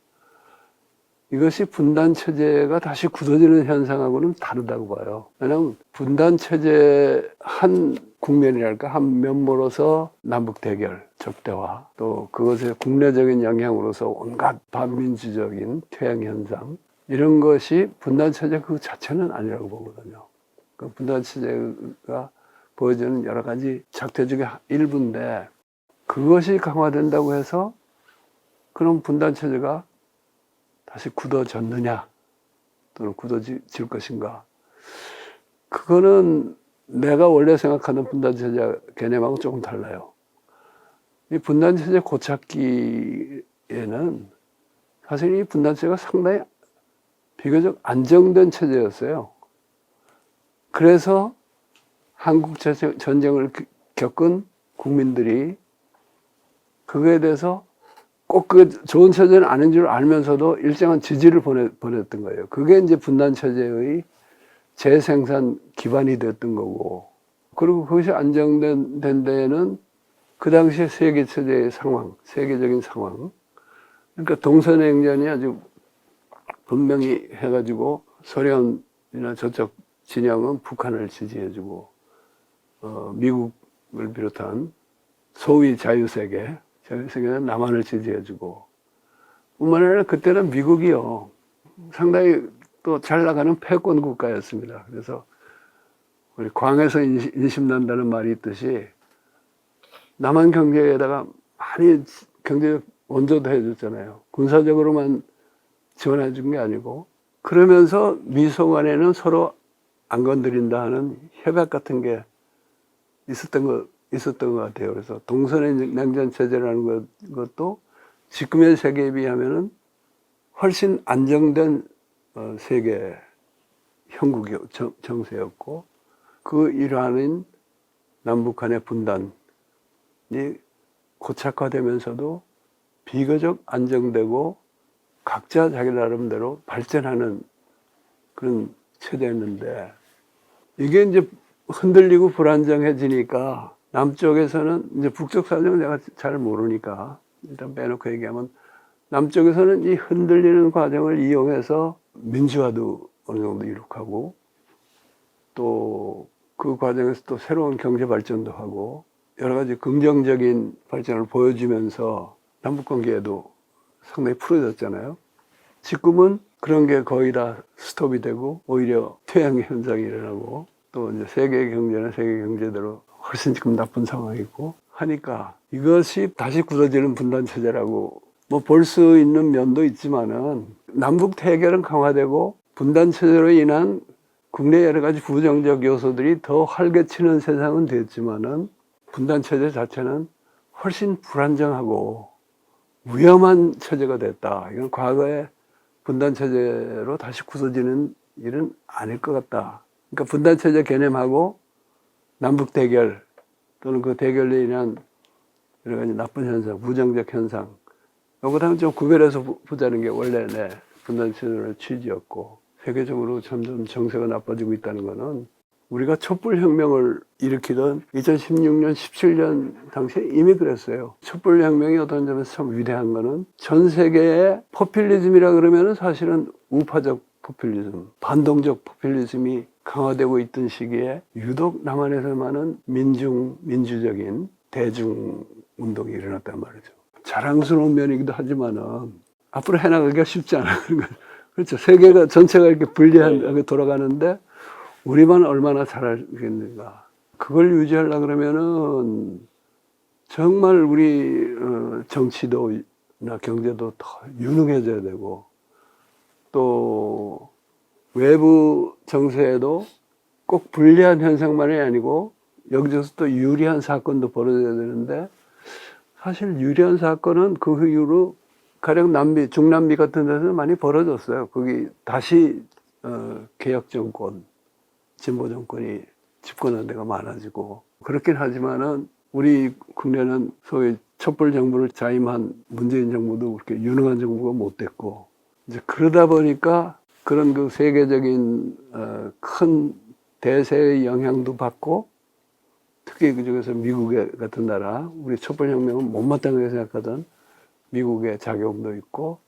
이것이 분단 체제가 다시 굳어지는 현상하고는 다르다고 봐요. 왜냐하면 분단 체제 한 국면이랄까, 한 면모로서 남북 대결, 적대화, 또 그것의 국내적인 영향으로서 온갖 반민주적인 퇴행 현상, 이런 것이 분단 체제 그 자체는 아니라고 보거든요. 그 분단 체제가 보여주는 여러 가지 작태적인 일부인데, 그것이 강화된다고 해서 그런 분단 체제가 다시 굳어졌느냐, 또는 굳어질 것인가, 그거는 내가 원래 생각하는 분단체제 개념하고 조금 달라요. 이 분단체제 고착기에는 사실 이 분단체제가 상당히 비교적 안정된 체제였어요. 그래서 한국 전쟁을 겪은 국민들이 그거에 대해서 꼭 그 좋은 체제는 아닌 줄 알면서도 일정한 지지를 보냈던 거예요. 그게 이제 분단 체제의 재생산 기반이 됐던 거고, 그리고 그것이 안정된 데에는 그 당시에 세계 체제의 상황, 세계적인 상황, 그러니까 동서냉전이 아주 분명히 해가지고 소련이나 저쪽 진영은 북한을 지지해주고, 미국을 비롯한 소위 자유세계는 남한을 지지해주고, 뿐만 아니라 그때는 미국이요, 상당히 또 잘 나가는 패권 국가였습니다. 그래서 우리 광에서 인심난다는 말이 있듯이 남한 경제에다가 많이 경제적 원조도 해줬잖아요. 군사적으로만 지원해 준 게 아니고, 그러면서 미소 간에는 서로 안 건드린다 하는 협약 같은 게 있었던 것 같아요. 그래서 동서냉전 체제라는 것도 지금의 세계에 비하면은 훨씬 안정된 세계 형국 정세였고, 그 일환인 남북한의 분단이 고착화되면서도 비교적 안정되고 각자 자기 나름대로 발전하는 그런 체제였는데, 이게 이제 흔들리고 불안정해지니까 남쪽에서는, 이제 북쪽 사정은 내가 잘 모르니까 일단 빼놓고 얘기하면, 남쪽에서는 이 흔들리는 과정을 이용해서 민주화도 어느 정도 이룩하고, 또 그 과정에서 또 새로운 경제 발전도 하고 여러 가지 긍정적인 발전을 보여주면서 남북관계에도 상당히 풀어졌잖아요. 지금은 그런 게 거의 다 스톱이 되고 오히려 퇴행 현상이 일어나고, 또 이제 세계 경제는 세계 경제대로 훨씬 지금 나쁜 상황이고 하니까, 이것이 다시 굳어지는 분단 체제라고 뭐 볼 수 있는 면도 있지만은, 남북 대결은 강화되고 분단 체제로 인한 국내 여러 가지 부정적 요소들이 더 활개치는 세상은 됐지만은, 분단 체제 자체는 훨씬 불안정하고 위험한 체제가 됐다. 이건 과거에 분단 체제로 다시 굳어지는 일은 아닐 것 같다. 그러니까 분단 체제 개념하고 남북 대결 또는 그 대결로 인한 여러 가지 나쁜 현상, 부정적 현상, 이거랑 좀 구별해서 보자는 게 원래 내 분단 체제의 취지였고, 세계적으로 점점 정세가 나빠지고 있다는 것은 우리가 촛불혁명을 일으키던 2016년, 17년 당시에 이미 그랬어요. 촛불혁명이 어떤 점에서 참 위대한 것은 전 세계의 포퓰리즘이라 그러면 사실은 우파적 포퓰리즘, 반동적 포퓰리즘이 강화되고 있던 시기에 유독 남한에서만은 민주적인 대중운동이 일어났단 말이죠. 자랑스러운 면이기도 하지만은 앞으로 해나가기가 쉽지 않아요. 그렇죠. 세계가 전체가 이렇게 불리하게 돌아가는데 우리만 얼마나 잘하겠는가. 그걸 유지하려고 그러면은 정말 우리 정치도나 경제도 더 유능해져야 되고, 또 외부 정세에도 꼭 불리한 현상만이 아니고 여기저기서 또 유리한 사건도 벌어져야 되는데 사실 유리한 사건은 그 이후로 가령 남미, 중남미 같은 데서 많이 벌어졌어요. 거기 다시 개혁 정권, 진보 정권이 집권한 데가 많아지고 그렇긴 하지만은 우리 국내는 소위 촛불 정부를 자임한 문재인 정부도 그렇게 유능한 정부가 못 됐고 이제 그러다 보니까 그런 그 세계적인 큰 대세의 영향도 받고 특히 그중에서 미국 같은 나라 우리 촛불혁명은 못마땅하게 생각하던 미국의 작용도 있고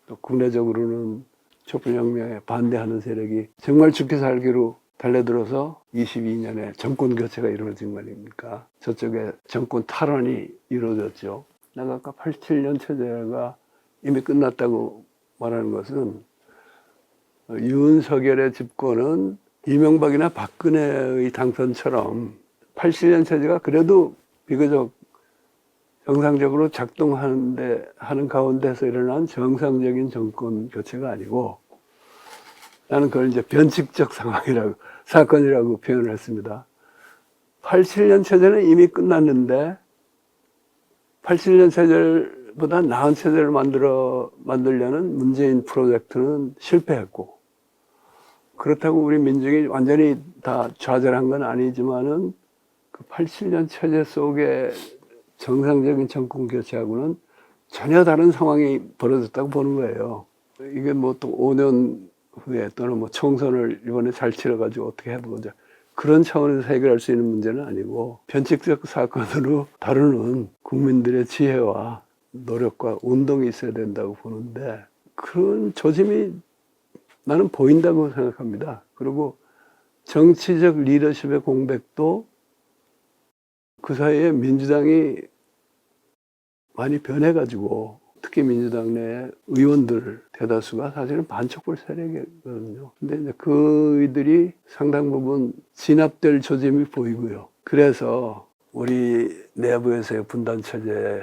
또 국내적으로는 촛불혁명에 반대하는 세력이 정말 죽기 살기로 달려들어서 22년에 정권 교체가 이루어진 거 아닙니까? 저쪽에 정권 탈환이 이루어졌죠. 내가 아까 87년 체제가 이미 끝났다고 말하는 것은 윤석열의 집권은 이명박이나 박근혜의 당선처럼 87년 체제가 그래도 비교적 정상적으로 하는 가운데서 일어난 정상적인 정권 교체가 아니고 나는 그걸 이제 변칙적 사건이라고 표현을 했습니다. 87년 체제는 이미 끝났는데 87년 체제보다 나은 체제를 만들려는 문재인 프로젝트는 실패했고 그렇다고 우리 민중이 완전히 다 좌절한 건 아니지만은 그 87년 체제 속에 정상적인 정권 교체하고는 전혀 다른 상황이 벌어졌다고 보는 거예요. 이게 뭐 또 5년 후에 또는 뭐 총선을 이번에 잘 치러가지고 어떻게 해보자. 그런 차원에서 해결할 수 있는 문제는 아니고 변칙적 사건으로 다루는 국민들의 지혜와 노력과 운동이 있어야 된다고 보는데 그런 조짐이 나는 보인다고 생각합니다. 그리고 정치적 리더십의 공백도 그 사이에 민주당이 많이 변해가지고 특히 민주당 내 의원들 대다수가 사실은 반촛불 세력이거든요. 근데 이제 그들이 상당 부분 진압될 조짐이 보이고요. 그래서 우리 내부에서의 분단 체제의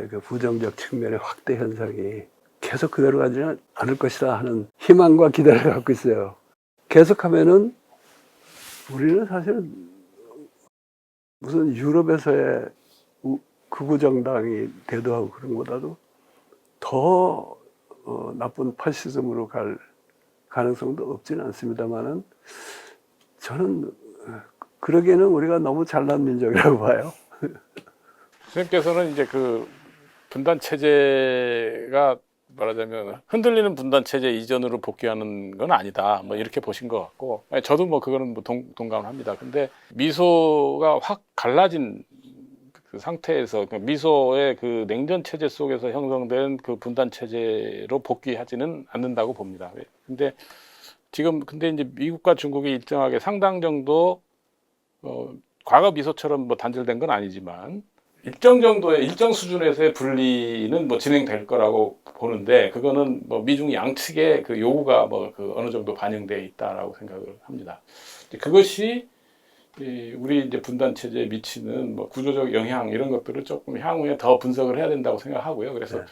그 부정적 측면의 확대 현상이 계속 그대로 가지는 않을 것이다 하는 희망과 기대를 갖고 있어요. 계속하면은 우리는 사실 무슨 유럽에서의 극우 정당이 대두하고 그런 것보다도 더 나쁜 파시즘으로 갈 가능성도 없지는 않습니다만은 저는 그러기에는 우리가 너무 잘난 민족이라고 봐요. 선생님께서는 이제 그 분단 체제가 말하자면 흔들리는 분단 체제 이전으로 복귀하는 건 아니다. 뭐 이렇게 보신 것 같고, 저도 뭐 그거는 뭐 동감을 합니다. 근데 미소가 확 갈라진 그 상태에서 미소의 그 냉전 체제 속에서 형성된 그 분단 체제로 복귀하지는 않는다고 봅니다. 근데 지금 근데 이제 미국과 중국이 일정하게 상당 정도 과거 미소처럼 뭐 단절된 건 아니지만 일정 정도의 일정 수준에서의 분리는 뭐 진행될 거라고 보는데 그거는 뭐 미중 양측의 그 요구가 뭐 그 어느 정도 반영되어 있다라고 생각을 합니다. 그것이 우리 이제 분단 체제에 미치는 뭐 구조적 영향 이런 것들을 조금 향후에 더 분석을 해야 된다고 생각하고요. 그래서 네.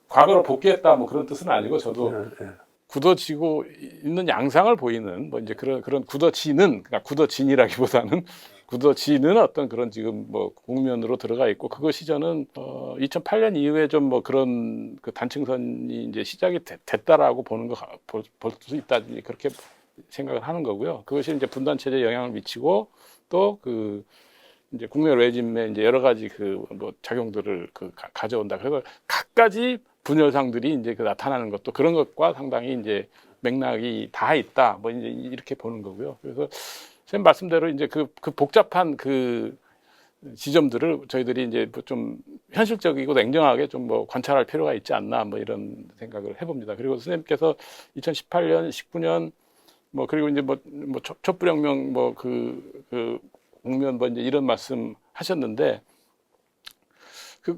과거로 복귀했다 뭐 그런 뜻은 아니고 저도 네. 굳어지고 있는 양상을 보이는 뭐 이제 그런 굳어지는 그러니까 굳어진이라기보다는 굳어지는 어떤 그런 지금 뭐 국면으로 들어가 있고 그것이 저는 2008년 이후에 좀 뭐 그런 그 단층선이 이제 시작이 됐다라고 보는 볼 수 있다 그렇게 생각을 하는 거고요. 그것이 이제 분단 체제에 영향을 미치고 또 그 이제 국내 레짐의 이제 여러 가지 그 뭐 작용들을 그 가져온다. 그래서 각가지 분열상들이 이제 그 나타나는 것도 그런 것과 상당히 이제 맥락이 다 있다. 뭐 이제 이렇게 보는 거고요. 그래서 선생님 말씀대로 이제 그 복잡한 그 지점들을 저희들이 이제 좀 현실적이고 냉정하게 좀 뭐 관찰할 필요가 있지 않나 뭐 이런 생각을 해봅니다. 그리고 선생님께서 2018년, 19년 뭐 그리고 이제 뭐 촛불혁명 뭐 그 국면 뭐 이제 이런 말씀 하셨는데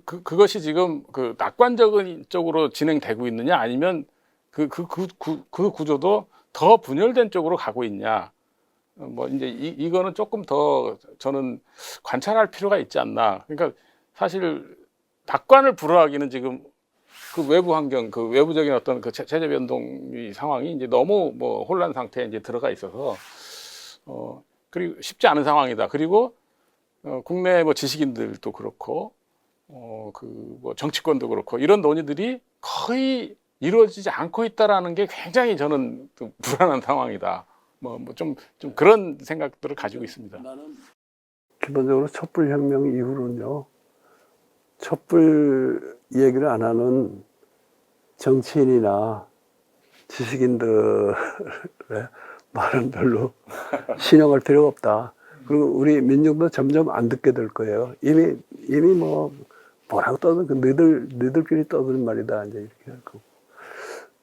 그것이 지금 그 낙관적인 쪽으로 진행되고 있느냐 아니면 그 구조도 더 분열된 쪽으로 가고 있냐 뭐 이제 이거는 조금 더 저는 관찰할 필요가 있지 않나. 그러니까 사실 낙관을 불허하기는 지금 그 외부 환경, 그 외부적인 어떤 그 체제 변동 상황이 이제 너무 뭐 혼란 상태에 이제 들어가 있어서 그리고 쉽지 않은 상황이다. 그리고 국내 뭐 지식인들도 그렇고 그 뭐 정치권도 그렇고 이런 논의들이 거의 이루어지지 않고 있다라는 게 굉장히 저는 또 불안한 상황이다. 좀 그런 생각들을 가지고 있습니다. 기본적으로 촛불혁명 이후로는요, 촛불 얘기를 안 하는 정치인이나 지식인들의 말은 별로 신용할 필요가 없다. 그리고 우리 민중도 점점 안 듣게 될 거예요. 이미 뭐라고 떠든 너희들끼리 떠드는 말이다. 이제 이렇게 하고.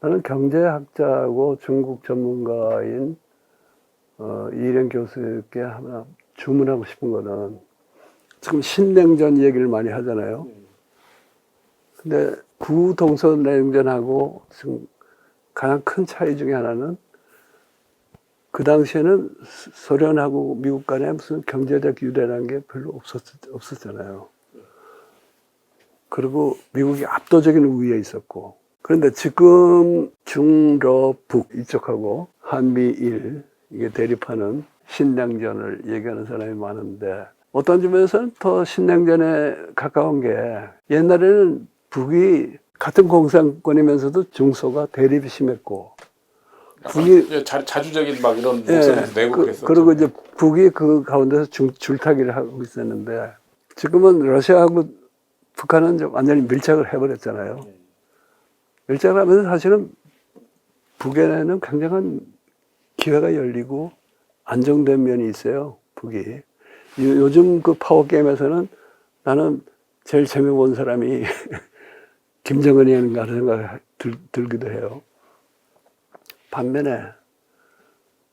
나는 경제학자하고 중국 전문가인 이일영 교수께 하나 주문하고 싶은 거는, 지금 신냉전 얘기를 많이 하잖아요. 근데 구동서냉전하고 지금 가장 큰 차이 중에 하나는, 그 당시에는 소련하고 미국 간에 무슨 경제적 유대라는 게 별로 없었잖아요. 그리고 미국이 압도적인 우위에 있었고. 그런데 지금 중러북 이쪽하고 한미일 이게 대립하는 신냉전을 얘기하는 사람이 많은데, 어떤 점에서는 더 신냉전에 가까운 게, 옛날에는 북이 같은 공산권이면서도 중소가 대립이 심했고, 북이 자주적인 막 이런 목소리도 내고 그랬었죠. 그리고 이제 북이 그 가운데서 줄타기를 하고 있었는데, 지금은 러시아하고 북한은 좀 완전히 밀착을 해버렸잖아요. 밀착을 하면서 사실은 북에는 굉장한 기회가 열리고 안정된 면이 있어요, 북이. 요즘 그 파워게임에서는 나는 제일 재미본 사람이 김정은이 아닌가 하는 생각이 들기도 해요. 반면에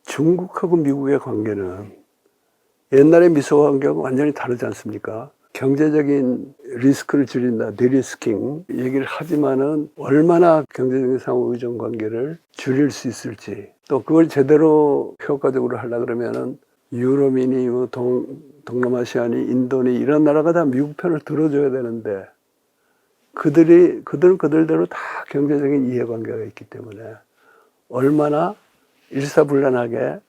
중국하고 미국의 관계는 옛날의 미소 관계하고 완전히 다르지 않습니까? 경제적인 리스크를 줄인다, 디리스킹 얘기를 하지만은 얼마나 경제적인 상호 의존 관계를 줄일 수 있을지, 또 그걸 제대로 효과적으로 하려고 그러면은 유럽이니 뭐 동남아시아니 인도니 이런 나라가 다 미국 편을 들어줘야 되는데, 그들은 그들대로 다 경제적인 이해관계가 있기 때문에 얼마나 일사불란하게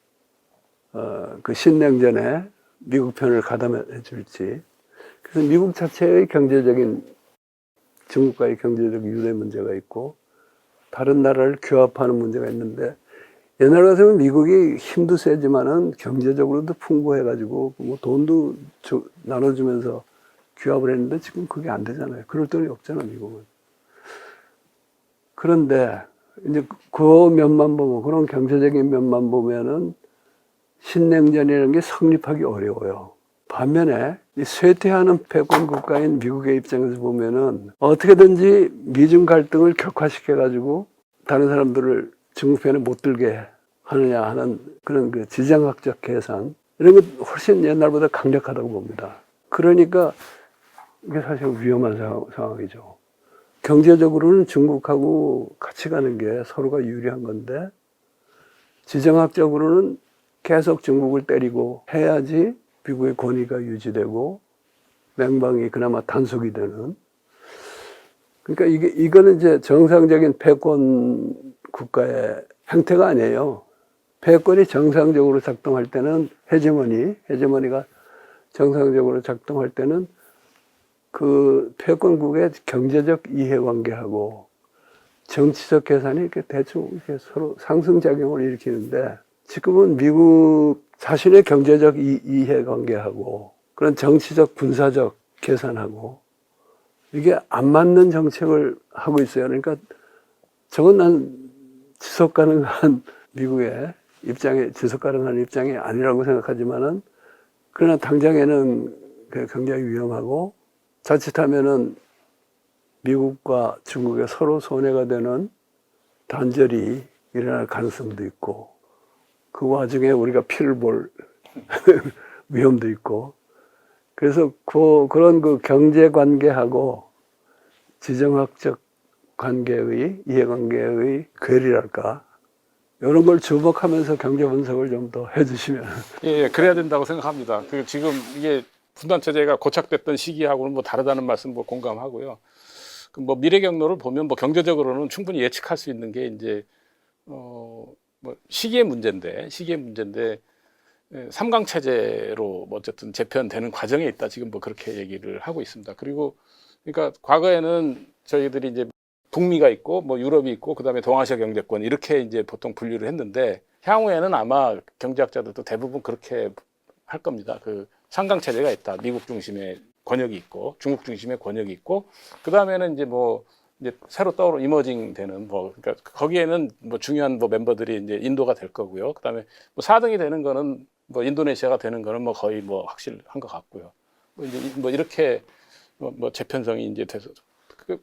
그 신냉전에 미국 편을 가담해 줄지. 그래서 미국 자체의 중국과의 경제적 유대 문제가 있고, 다른 나라를 규합하는 문제가 있는데, 옛날 같으면 미국이 힘도 세지만은 경제적으로도 풍부해가지고 뭐 돈도 나눠주면서 규합을 했는데, 지금 그게 안 되잖아요. 그럴 돈이 없잖아, 미국은. 그런데 이제 그 면만 보면, 그런 경제적인 면만 보면은 신냉전이라는 게 성립하기 어려워요. 반면에 이 쇠퇴하는 패권 국가인 미국의 입장에서 보면은 어떻게든지 미중 갈등을 격화시켜가지고 다른 사람들을 중국 편에 못 들게 하느냐 하는 그런 그 지정학적 계산, 이런 것 훨씬 옛날보다 강력하다고 봅니다. 그러니까 이게 사실 위험한 상황이죠. 경제적으로는 중국하고 같이 가는 게 서로가 유리한 건데, 지정학적으로는 계속 중국을 때리고 해야지 미국의 권위가 유지되고 맹방이 그나마 단속이 되는. 그러니까 이거는 이제 정상적인 패권 국가의 행태가 아니에요. 패권이 정상적으로 작동할 때는 헤제머니가 정상적으로 작동할 때는 그 패권국의 경제적 이해관계하고 정치적 계산이 이렇게 대충 이렇게 서로 상승작용을 일으키는데, 지금은 미국 자신의 경제적 이해관계하고 그런 정치적 군사적 계산하고 이게 안 맞는 정책을 하고 있어요. 그러니까 저건 난 지속 가능한 미국의 입장에 지속 가능한 입장이 아니라고 생각하지만은, 그러나 당장에는 굉장히 위험하고, 자칫하면은 미국과 중국의 서로 손해가 되는 단절이 일어날 가능성도 있고, 그 와중에 우리가 피를 볼 위험도 있고, 그래서 그런 그 경제 관계하고 지정학적 관계의 이해관계의 괴리랄까, 이런 걸 주목하면서 경제 분석을 좀 더 해주시면. 예, 그래야 된다고 생각합니다. 그 지금 이게 분단 체제가 고착됐던 시기하고는 뭐 다르다는 말씀 뭐 공감하고요. 그 뭐 미래 경로를 보면 뭐 경제적으로는 충분히 예측할 수 있는 게 이제 뭐 시기의 문제인데 삼강 체제로 뭐 어쨌든 재편되는 과정에 있다. 지금 뭐 그렇게 얘기를 하고 있습니다. 그리고 그러니까 과거에는 저희들이 이제 북미가 있고 뭐 유럽이 있고 그다음에 동아시아 경제권 이렇게 이제 보통 분류를 했는데 향후에는 아마 경제학자들도 대부분 그렇게 할 겁니다. 그 삼강 체제가 있다. 미국 중심의 권역이 있고 중국 중심의 권역이 있고 그다음에는 이제 뭐 이제 새로 떠오르 이머징 되는 뭐 그러니까 거기에는 뭐 중요한 뭐 멤버들이 이제 인도가 될 거고요. 그다음에 뭐 4등이 되는 거는 뭐 인도네시아가 되는 거는 뭐 거의 뭐 확실한 것 같고요. 뭐 이제 뭐 이렇게 뭐 재편성이 이제 돼서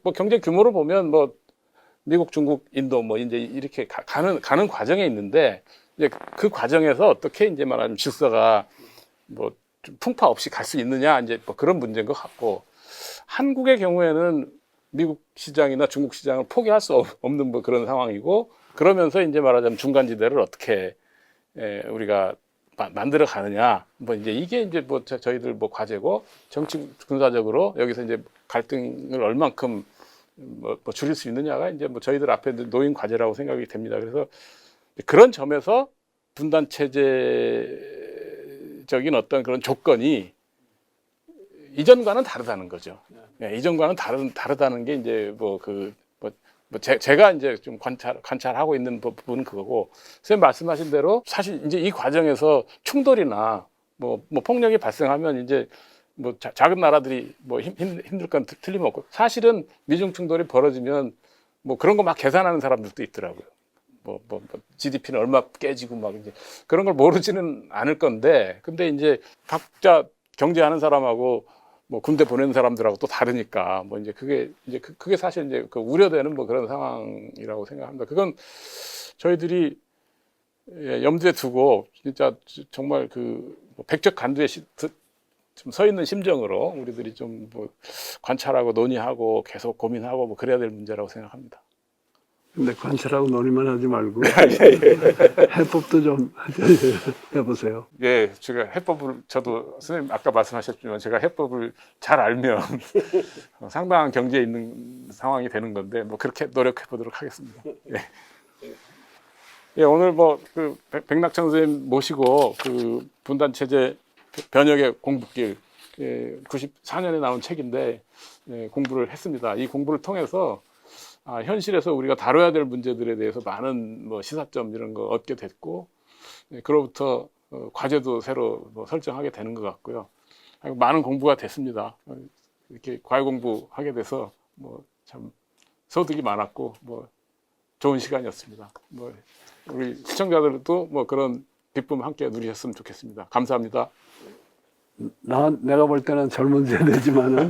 뭐 경제 규모로 보면 뭐 미국, 중국, 인도 뭐 이제 이렇게 가는 과정에 있는데 이제 그 과정에서 어떻게 이제 말하자면 질서가 뭐 좀 풍파 없이 갈 수 있느냐 이제 뭐 그런 문제인 것 같고 한국의 경우에는 미국 시장이나 중국 시장을 포기할 수 없는 뭐 그런 상황이고 그러면서 이제 말하자면 중간지대를 어떻게 우리가 만들어 가느냐 뭐 이제 이게 이제 뭐 저희들 뭐 과제고 정치 군사적으로 여기서 이제 갈등을 얼만큼 뭐 줄일 수 있느냐가 이제 뭐 저희들 앞에 놓인 과제라고 생각이 됩니다. 그래서 그런 점에서 분단 체제적인 어떤 그런 조건이 이전과는 다르다는 거죠. 네, 이전과는 다르다는 게 이제 제가 이제 좀 관찰하고 있는 부분은 그거고, 선생님 말씀하신 대로 사실 이제 이 과정에서 충돌이나 뭐 폭력이 발생하면 이제 뭐 작은 나라들이 뭐 힘들 건 틀림없고 사실은 미중 충돌이 벌어지면 뭐 그런 거 막 계산하는 사람들도 있더라고요. 뭐 GDP는 얼마 깨지고 막 이제 그런 걸 모르지는 않을 건데, 근데 이제 각자 경제하는 사람하고 뭐 군대 보내는 사람들하고 또 다르니까 뭐 이제 그게 사실 이제 그 우려되는 뭐 그런 상황이라고 생각합니다. 그건 저희들이 염두에 두고 진짜 정말 그 백척간두에 좀 서 있는 심정으로 우리들이 좀 뭐 관찰하고 논의하고 계속 고민하고 뭐 그래야 될 문제라고 생각합니다. 근데 관찰하고 논의만 하지 말고 해법도 좀 해보세요. 예, 제가 해법을 저도 선생님 아까 말씀하셨지만 제가 해법을 잘 알면 상당한 경제에 있는 상황이 되는 건데 뭐 그렇게 노력해 보도록 하겠습니다. 예. 예, 오늘 뭐 그 백낙천 선생님 모시고 그 분단 체제 변혁의 공부길 94년에 나온 책인데 공부를 했습니다. 이 공부를 통해서 현실에서 우리가 다뤄야 될 문제들에 대해서 많은 뭐 시사점 이런 거 얻게 됐고, 그로부터 과제도 새로 뭐 설정하게 되는 것 같고요. 많은 공부가 됐습니다. 이렇게 과외 공부하게 돼서 뭐 참 소득이 많았고 뭐 좋은 시간이었습니다. 뭐 우리 시청자들도 뭐 그런 기쁨 함께 누리셨으면 좋겠습니다. 감사합니다. 내가 볼 때는 젊은 세대지만은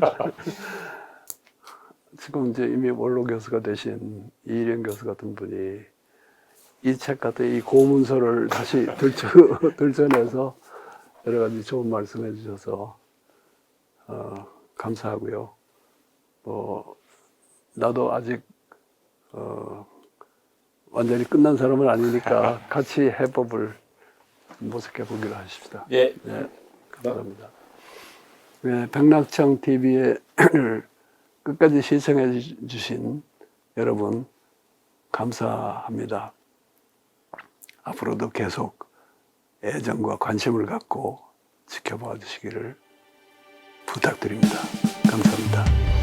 지금 이제 이미 원로 교수가 되신 이일영 교수 같은 분이 이 책 같은 이 고문서를 다시 들춰내서 여러 가지 좋은 말씀해 주셔서 감사하고요. 뭐 나도 아직 완전히 끝난 사람은 아니니까 같이 해법을 모색해 보기로 하십시다. 예. 네, 감사합니다. 네, 백낙청 TV에 끝까지 시청해 주신 여러분 감사합니다. 앞으로도 계속 애정과 관심을 갖고 지켜봐 주시기를 부탁드립니다. 감사합니다.